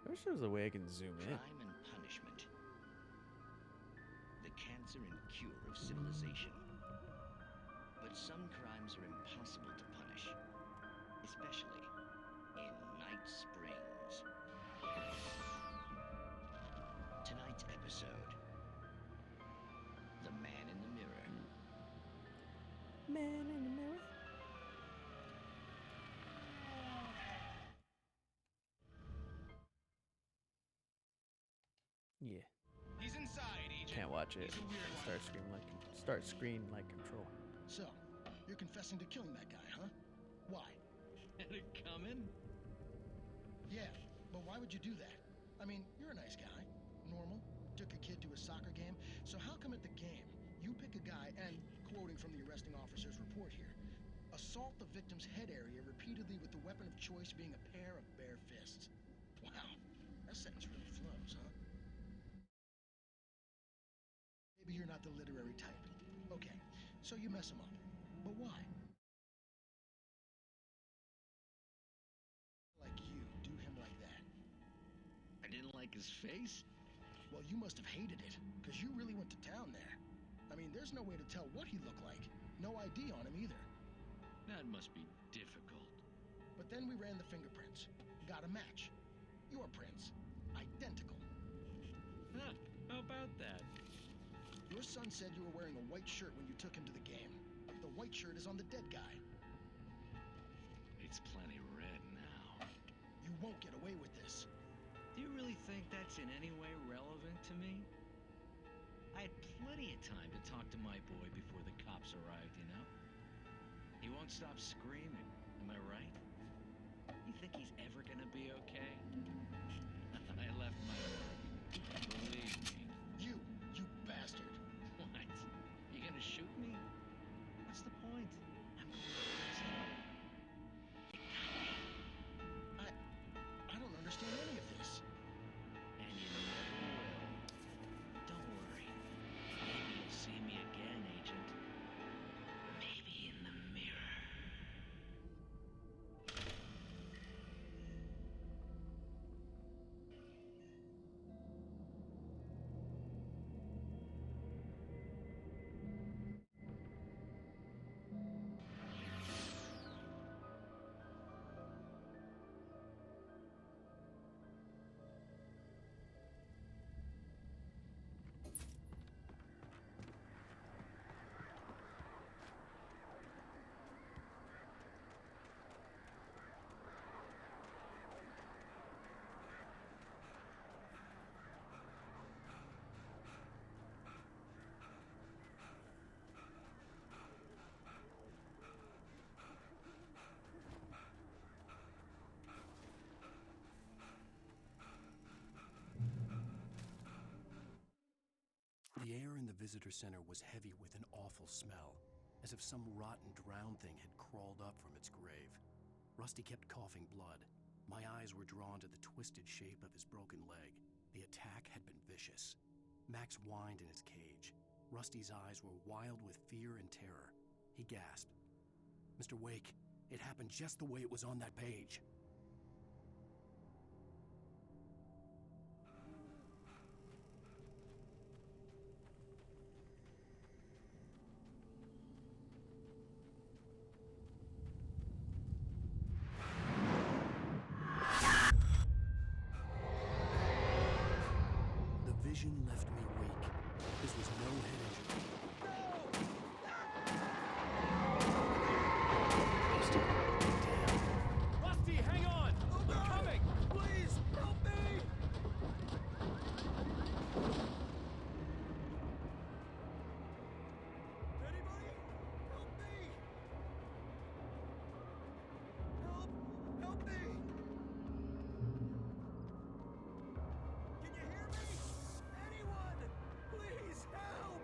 I wish there was a way I can zoom in. Crime and punishment. The cancer and cure of civilization. But some crimes are impossible to punish, especially in Night Springs. Tonight's episode, The Man in the Mirror. Man in the mirror. Yeah. He's inside, Agent. Can't watch it. Start screen like Control. So, you're confessing to killing that guy, huh? Why? Had it coming? Yeah, but why would you do that? I mean, you're a nice guy. Normal. Took a kid to a soccer game. So how come at the game, you pick a guy and, quoting from the arresting officer's report here, assault the victim's head area repeatedly with the weapon of choice being a pair of bare fists? Wow, that sentence really flows, huh? not the literary type. Okay, so you mess him up. But why? Like you, do him like that. I didn't like his face? Well, you must have hated it, because you really went to town there. I mean, there's no way to tell what he looked like. No ID on him either. That must be difficult. But then we ran the fingerprints. Got a match. Your prints. Identical. Huh, how about that? Your son said you were wearing a white shirt when you took him to the game. The white shirt is on the dead guy. It's plenty red now. You won't get away with this. Do you really think that's in any way relevant to me? I had plenty of time to talk to my boy before the cops arrived, you know? He won't stop screaming, am I right? You think he's ever gonna be okay? I left my mark. Believe me. You bastard. What? You gonna shoot me? What's the point? I'm going to prison. I don't understand any of this. And you never will. Don't worry. Maybe you'll see me again, Agent. Maybe in the mirror. The air in the visitor center was heavy with an awful smell, as if some rotten drowned thing had crawled up from its grave. Rusty kept coughing blood. My eyes were drawn to the twisted shape of his broken leg. The attack had been vicious. Max whined in his cage. Rusty's eyes were wild with fear and terror. He gasped. "Mr. Wake, it happened just the way it was on that page." The vision left me weak. This was no head injury. Rusty, damn. Rusty, hang on! I'm coming! Please, help me! Anybody? Help me! Help me! Can you hear me? Anyone? Please help!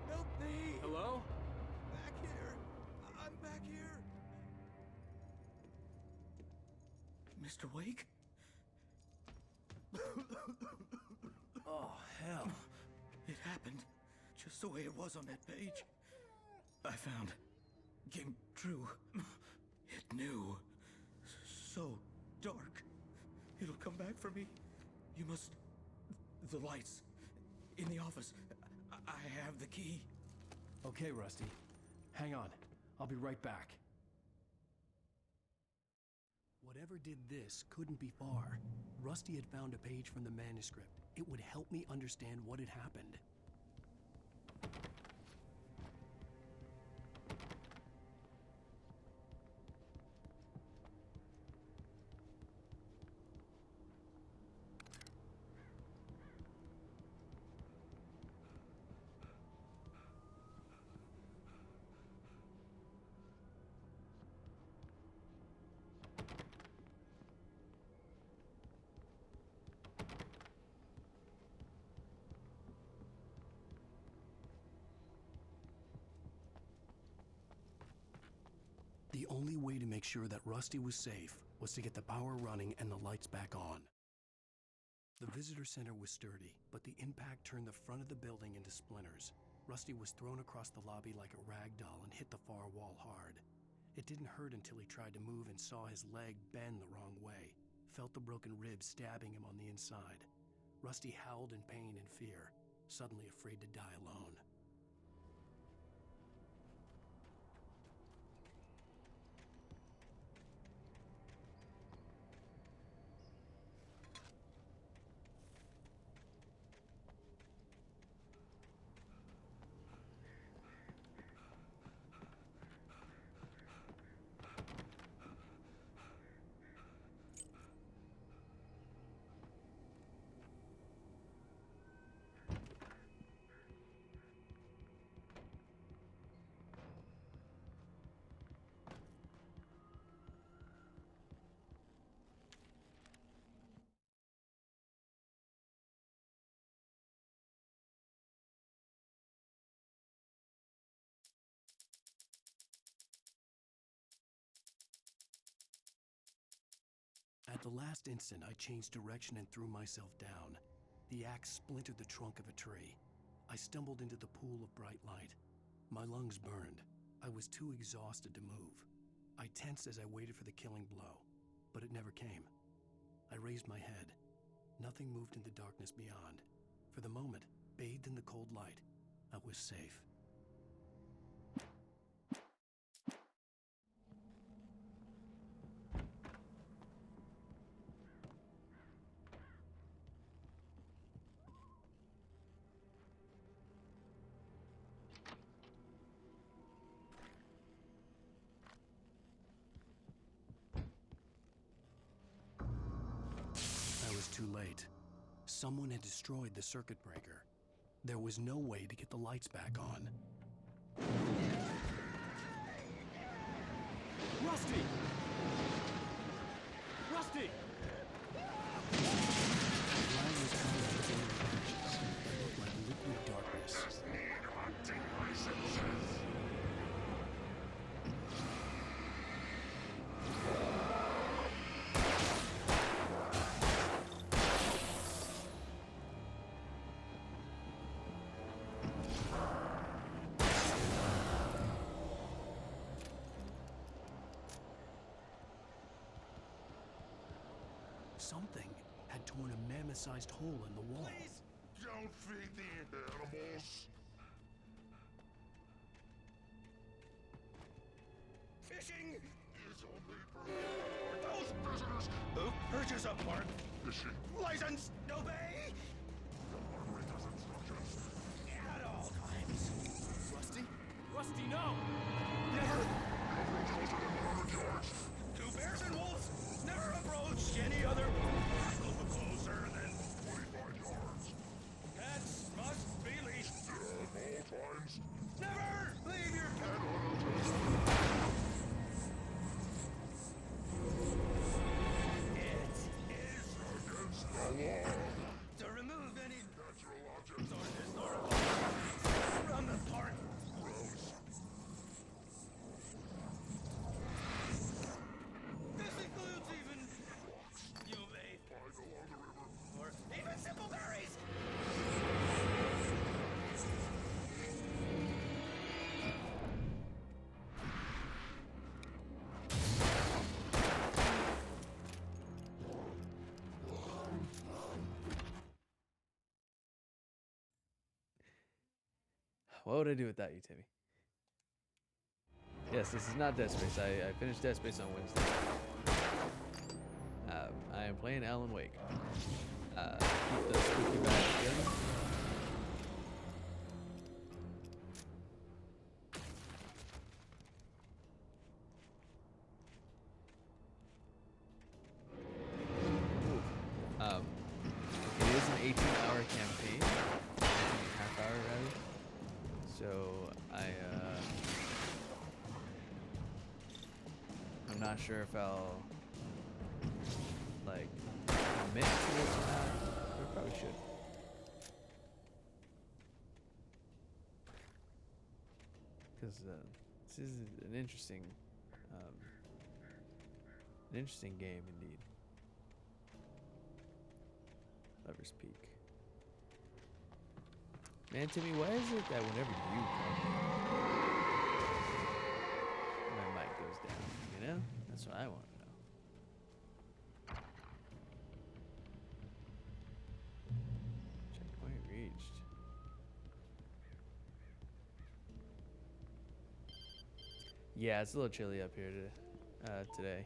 Help me! Hello? Back here. I'm back here. Mr. Wake? Oh, hell. It happened just the way it was on that page. I found. Came true. It knew. So dark. It'll come back for me. You must. The lights. In the office. I have the key. Okay, Rusty. Hang on. I'll be right back. Whatever did this couldn't be far. Rusty had found a page from the manuscript. It would help me understand what had happened. The only way to make sure that Rusty was safe was to get the power running and the lights back on. The visitor center was sturdy, but the impact turned the front of the building into splinters. Rusty was thrown across the lobby like a rag doll and hit the far wall hard. It didn't hurt until he tried to move and saw his leg bend the wrong way, felt the broken ribs stabbing him on the inside. Rusty howled in pain and fear, suddenly afraid to die alone. At the last instant, I changed direction and threw myself down. The axe splintered the trunk of a tree. I stumbled into the pool of bright light. My lungs burned. I was too exhausted to move. I tensed as I waited for the killing blow, but it never came. I raised my head. Nothing moved in the darkness beyond. For the moment, bathed in the cold light, I was safe. Too late. Someone had destroyed the circuit breaker. There was no way to get the lights back on. Rusty! Rusty! The line was coming out of the branches. It looked like liquid darkness. Something had torn a mammoth-sized hole in the wall. Please don't feed the animals. Fishing is only for those visitors who purchase a park fishing license. Obey at all times. Rusty? Rusty, no! Never. Two bears and wolves never approach any other closer than 25 yards. Pets must be leashed. At all times. Never leave your pet. It is against the law to remove any natural objects or historical from the park. gross. This includes even you may Find along the river. or even simple berries. What would I do without you, Timmy? Yes, this is not Dead Space. I finished Dead Space on Wednesday. I am playing Alan Wake. Keep the spooky vibes going. It is an 18-hour campaign, 18.5 hour rather. So I'm not sure if I'll like commit to this or not. But I probably should. Because this is an interesting game indeed. Lover's Peak. Man, Timmy, why is it that whenever you call me, my mic goes down? You know? That's what I want to know. Checkpoint reached. Yeah, it's a little chilly up here today.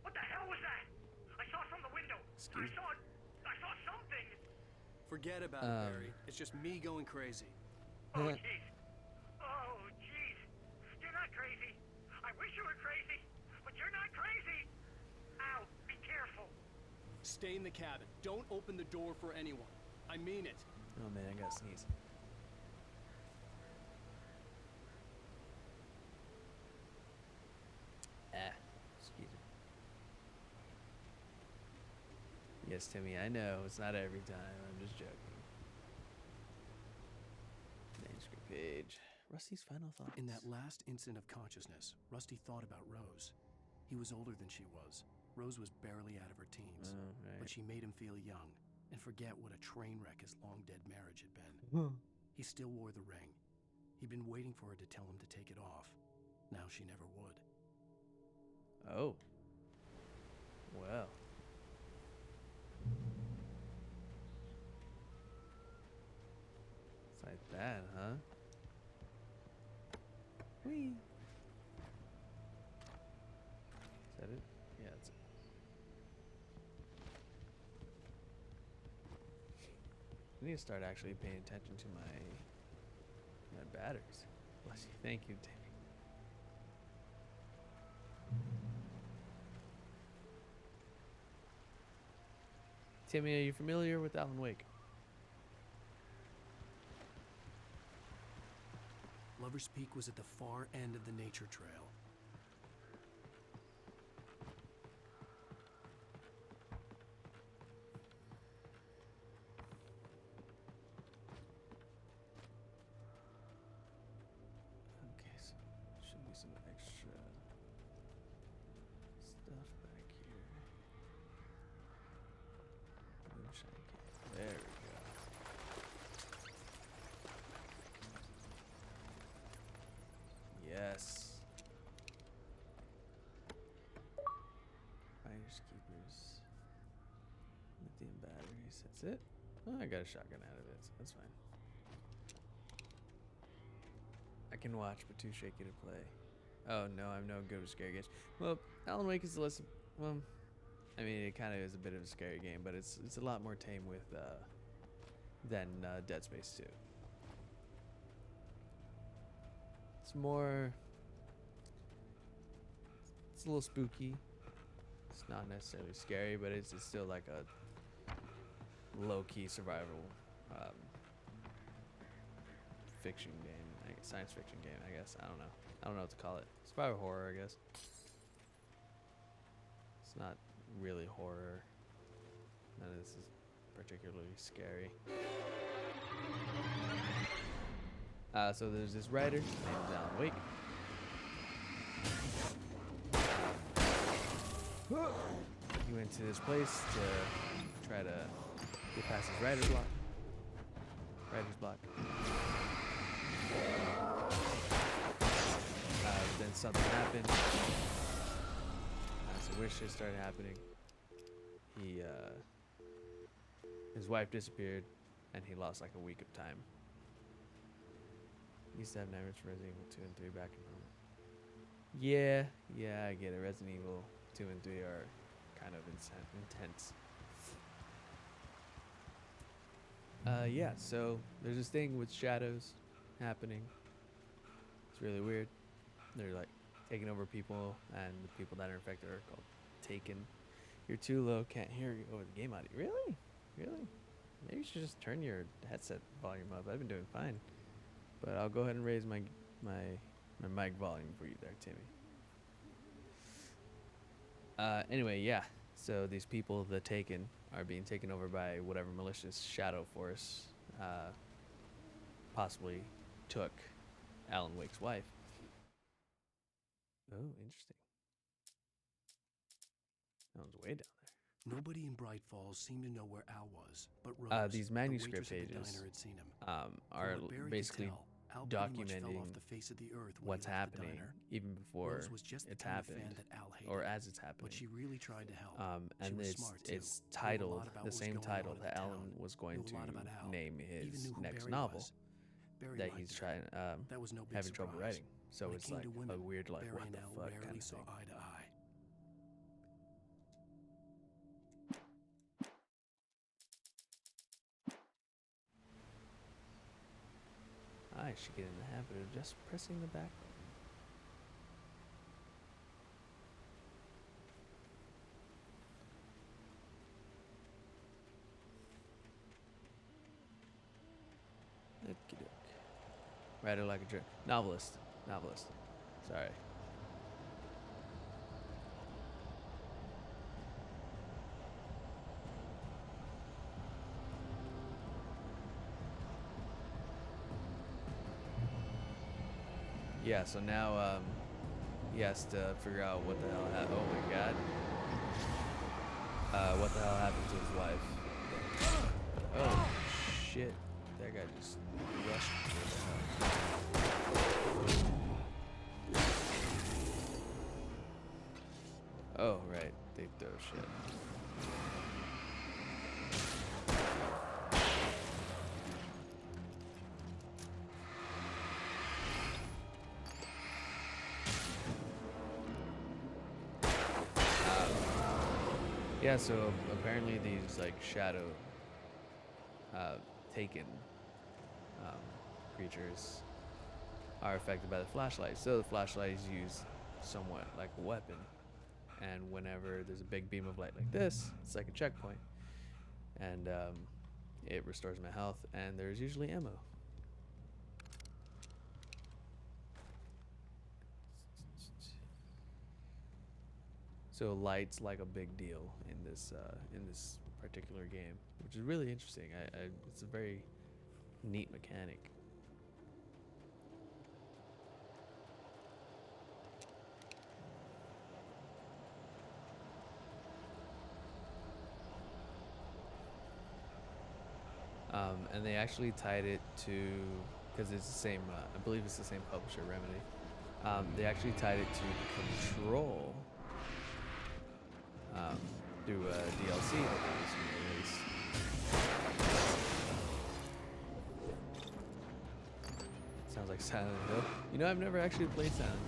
What the hell was that? I saw from the window. I saw something. Forget about it, Barry. It's just me going crazy. Oh, jeez. Oh, jeez. You're not crazy. I wish you were crazy, but you're not crazy. Ow, be careful. Stay in the cabin. Don't open the door for anyone. I mean it. Oh man, I gotta sneeze. Excuse me. Yes, Timmy, I know. It's not every time. I'm just joking. Manuscript page. Rusty's final thoughts. In that last instant of consciousness, Rusty thought about Rose. He was older than she was. Rose was barely out of her teens. But she made him feel young and forget what a train wreck his long-dead marriage had been. He still wore the ring. He'd been waiting for her to tell him to take it off. Now she never would. Oh. Well. It's like that, huh? Whee! Is that it? Yeah, that's it. I need to start actually paying attention to my batteries. Bless you. Thank you, Timmy. Timmy, are you familiar with Alan Wake? Lover's Peak was at the far end of the nature trail. Okay, so should be some extra stuff back here. Moonshine cave. There we go. Yes. Finders keepers. Lithium batteries. That's it. Oh, I got a shotgun out of it, so that's fine. I can watch, but too shaky to play. Oh no, I'm no good with scary games. Well, Alan Wake is less. Well, I mean, it kind of is a bit of a scary game, but it's a lot more tame with than Dead Space 2. It's more. It's a little spooky. It's not necessarily scary, but it's still like a low-key survival fiction game, science fiction game, I guess. I don't know what to call it. Survival horror, I guess. It's not really horror. None of this is particularly scary. So there's this writer named Alan Wake. He went to this place to try to get past his writer's block. Then something happened. Some weird shit started happening. His wife disappeared, and he lost like a week of time. He used to have nightmares from Resident Evil 2 and 3 back in home. Yeah, I get it. Resident Evil 2 and 3 are kind of intense. Yeah, so there's this thing with shadows happening. It's really weird. They're like taking over people, and the people that are infected are called Taken. You're too low, can't hear you over the game audio. Really? Maybe you should just turn your headset volume up. I've been doing fine. But I'll go ahead and raise my mic volume for you there, Timmy. Anyway, yeah. So these people, the Taken, are being taken over by whatever malicious shadow force possibly took Alan Wake's wife. Oh, interesting. That one's way down there. Nobody in Bright Falls seemed to know where Al was, but Rose, these the manuscript waitress at the pages diner, had seen him. are From what Barry could basically tell, Al pretty much fell documenting off the face of the earth when what's he left the happening diner. even before Rose was just the it's kind of happened, fan that Al hated, or as it's happening. but she really tried to help. She And was it's smart, too. it's Knew a titled lot about the what was same going title on in that the Alan town. was going Knew a lot about Al. to name Even his knew who next Barry novel was. Barry that liked he's her. trying That was no big having trouble surprise. writing. So When it it's came like to women, a weird like Barry what and the Al fuck rarely kind of saw thing. eye to eye. I should get in the habit of just pressing the back button. Okey-doke. Writer like a drink. Novelist. Sorry. Yeah, so now he has to figure out what the hell happened. Oh my god. What the hell happened to his wife? Oh shit. That guy just rushed me. What the hell? Oh, right. They throw shit. Yeah, so apparently these like shadow taken creatures are affected by the flashlight. So the flashlight is used somewhat like a weapon. And whenever there's a big beam of light like this, it's like a checkpoint. And it restores my health, and there's usually ammo. So light's like a big deal in this particular game, which is really interesting. It's a very neat mechanic. And they actually tied it to, because it's the same, I believe it's the same publisher, Remedy. They actually tied it to Control through a DLC that they recently released. Sounds like Silent Hill. You know, I've never actually played Silent Hill.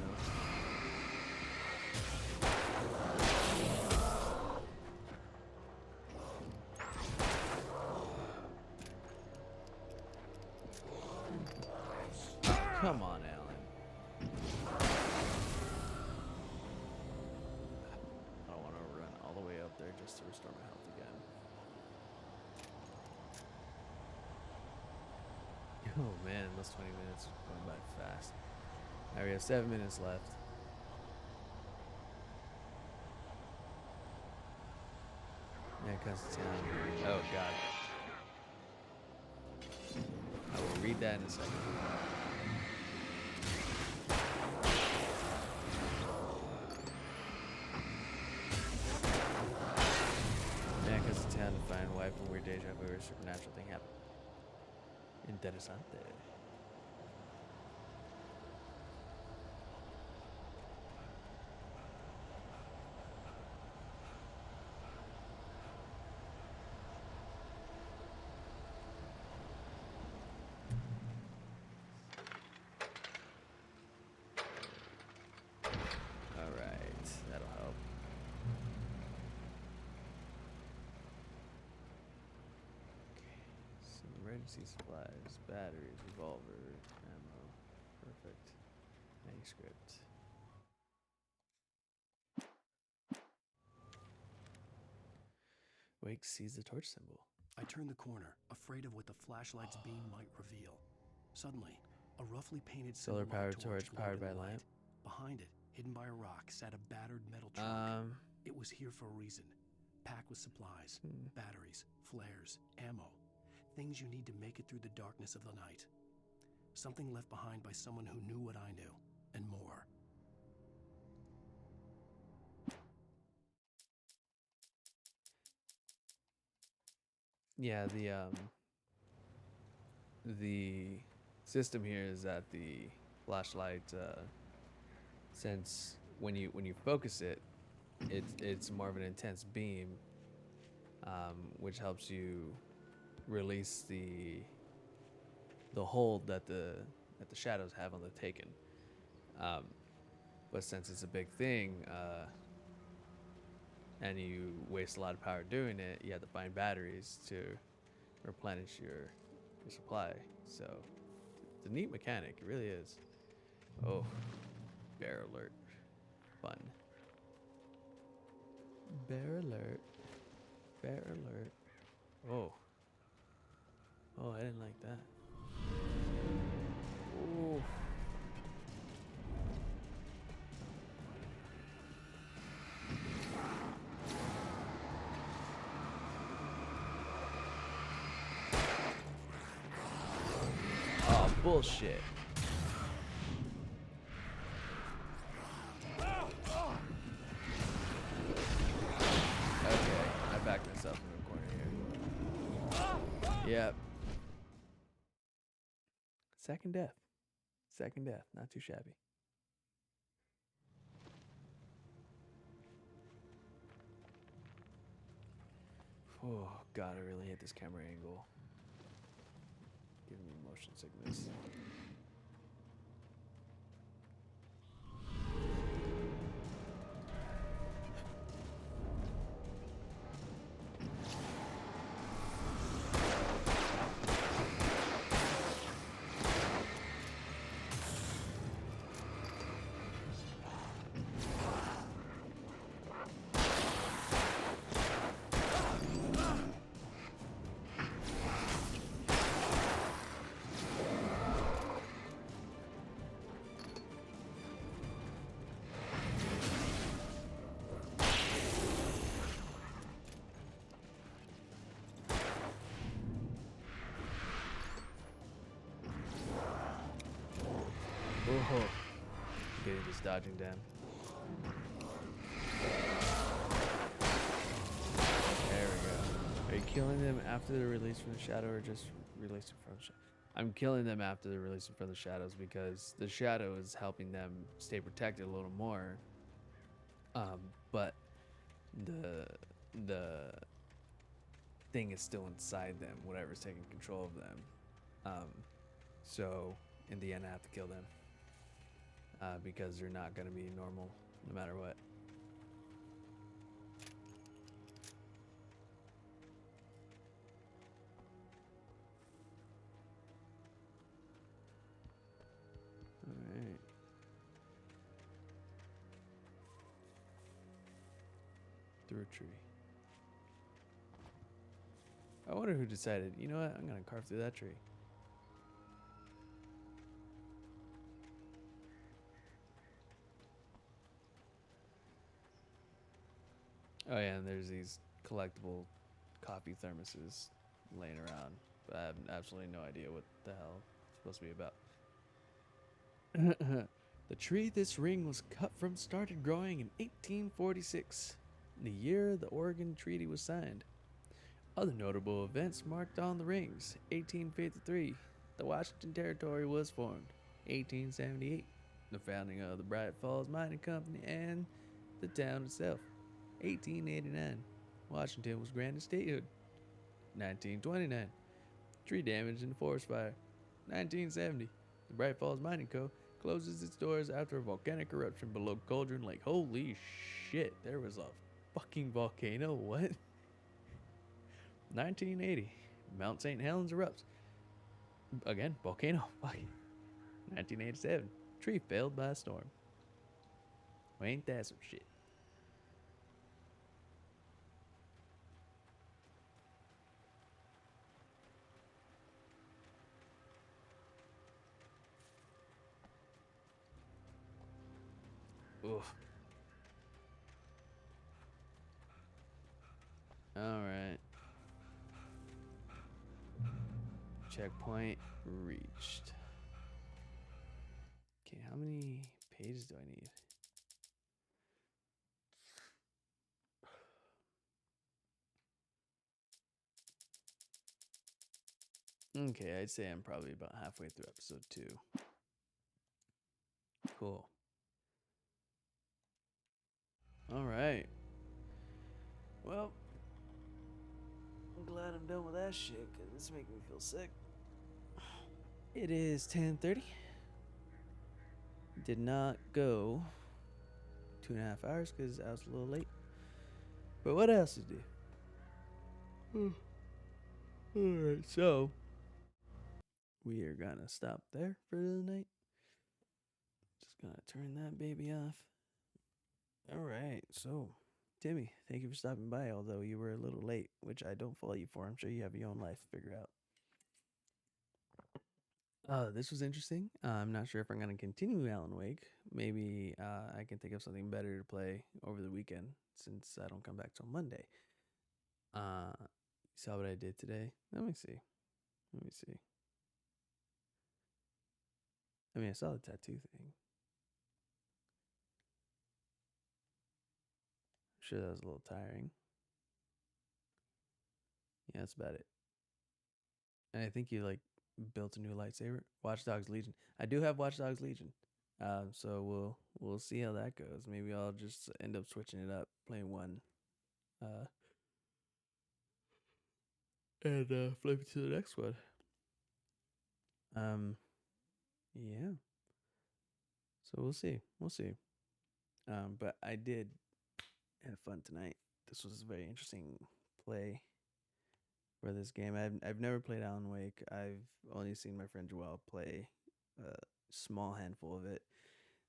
Come on, Alan. I don't want to run all the way up there just to restore my health again. Oh man, those 20 minutes are going by fast. Alright, we have 7 minutes left. Man comes to town. Oh god. I will read that in a second. Man comes to town to find wife and weird deja vu or supernatural thing happen. Interesante. Alright, that'll help. Some emergency supplies, batteries, revolver, ammo. Perfect. Manuscript. Wake sees the torch symbol. I turned the corner, afraid of what the flashlight's beam might reveal. Suddenly, a roughly painted Solar symbol on a powered torch glowed powered in by the light. lamp. Behind it, hidden by a rock, sat a battered metal trunk. It was here for a reason. Packed with supplies, batteries, flares, ammo. Things you need to make it through the darkness of the night. Something left behind by someone who knew what I knew, and more. Yeah, the system here is that the flashlight, since when you focus it, it's more of an intense beam, which helps you release the hold that the shadows have on the taken. But since it's a big thing, and you waste a lot of power doing it, you have to find batteries to replenish your supply. So it's a neat mechanic, it really is. Oh, bear alert. Fun. Bear alert. Bear alert. Oh. Oh, I didn't like that. Oh. Oh, bullshit. Okay, I backed myself in the corner here. Yep. Second death. Second death. Not too shabby. Oh, God, I really hate this camera angle. Giving me motion sickness. Oh, getting this dodging down. There we go. Are you killing them after they're released from the shadow, or just releasing from the shadow? I'm killing them after they're releasing from the shadows because the shadow is helping them stay protected a little more. But the thing is still inside them, whatever's taking control of them. So in the end, I have to kill them. Because they're not going to be normal no matter what. Alright. Through a tree. I wonder who decided, you know what, I'm going to carve through that tree. Oh yeah, and there's these collectible coffee thermoses laying around, but I have absolutely no idea what the hell it's supposed to be about. The tree this ring was cut from started growing in 1846, the year the Oregon Treaty was signed. Other notable events marked on the rings: 1853, the Washington Territory was formed; 1878, the founding of the Bright Falls Mining Company and the town itself; 1889, Washington was granted statehood; 1929, tree damage in the forest fire; 1970, the Bright Falls Mining Co. closes its doors after a volcanic eruption below Cauldron Lake. Holy shit, there was a fucking volcano, what? 1980, Mount St. Helens erupts. Again, volcano. 1987, tree felled by a storm. Well, ain't that some shit? Ugh. Alright. Checkpoint reached. Okay, how many pages do I need? Okay, I'd say I'm probably about halfway through episode 2. Cool. All right. Well, I'm glad I'm done with that shit, because it's making me feel sick. It is 10:30. Did not go 2.5 hours because I was a little late. But what else to do? Alright, so we are gonna stop there for the night. Just gonna turn that baby off. Alright, so Timmy, thank you for stopping by, although you were a little late, which I don't fault you for. I'm sure you have your own life to figure out. This was interesting. I'm not sure if I'm going to continue Alan Wake. Maybe I can think of something better to play over the weekend since I don't come back till Monday. You saw what I did today? Let me see. I mean, I saw the tattoo thing. I'm sure that was a little tiring. Yeah, that's about it. And I think you like built a new lightsaber. Watch Dogs Legion. I do have Watch Dogs Legion. So we'll see how that goes. Maybe I'll just end up switching it up, playing one, and flip it to the next one. Yeah. So we'll see. But I did have fun tonight. This was a very interesting play for this game. I've never played Alan Wake. I've only seen my friend Joel play a small handful of it.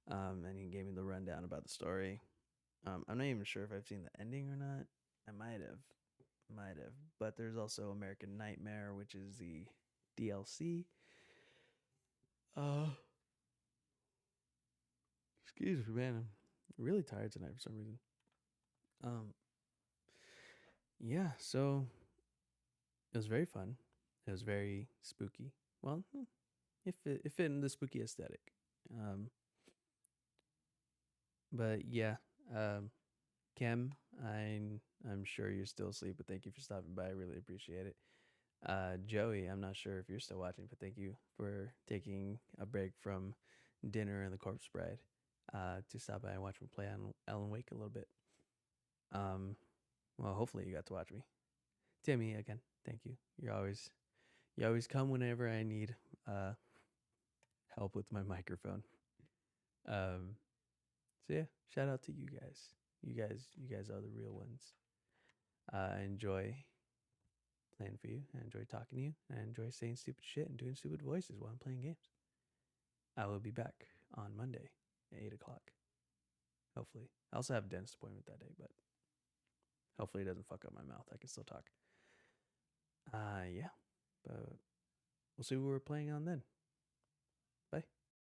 And he gave me the rundown about the story. I'm not even sure if I've seen the ending or not. I might have. But there's also American Nightmare, which is the DLC. Excuse me, man. I'm really tired tonight for some reason. Yeah, so it was very fun. It was very spooky. Well, if in the spooky aesthetic. But yeah, Kem, I'm sure you're still asleep, but thank you for stopping by. I really appreciate it. Joey, I'm not sure if you're still watching, but thank you for taking a break from dinner and the Corpse Bride to stop by and watch me play on Alan Wake a little bit. Well, hopefully you got to watch me. Timmy, again, thank you. You always come whenever I need help with my microphone. So yeah, shout out to you guys. You guys are the real ones. I enjoy playing for you. I enjoy talking to you. I enjoy saying stupid shit and doing stupid voices while I'm playing games. I will be back on Monday at 8 o'clock. Hopefully. I also have a dentist appointment that day, but hopefully it doesn't fuck up my mouth. I can still talk. Yeah. But we'll see what we're playing on then.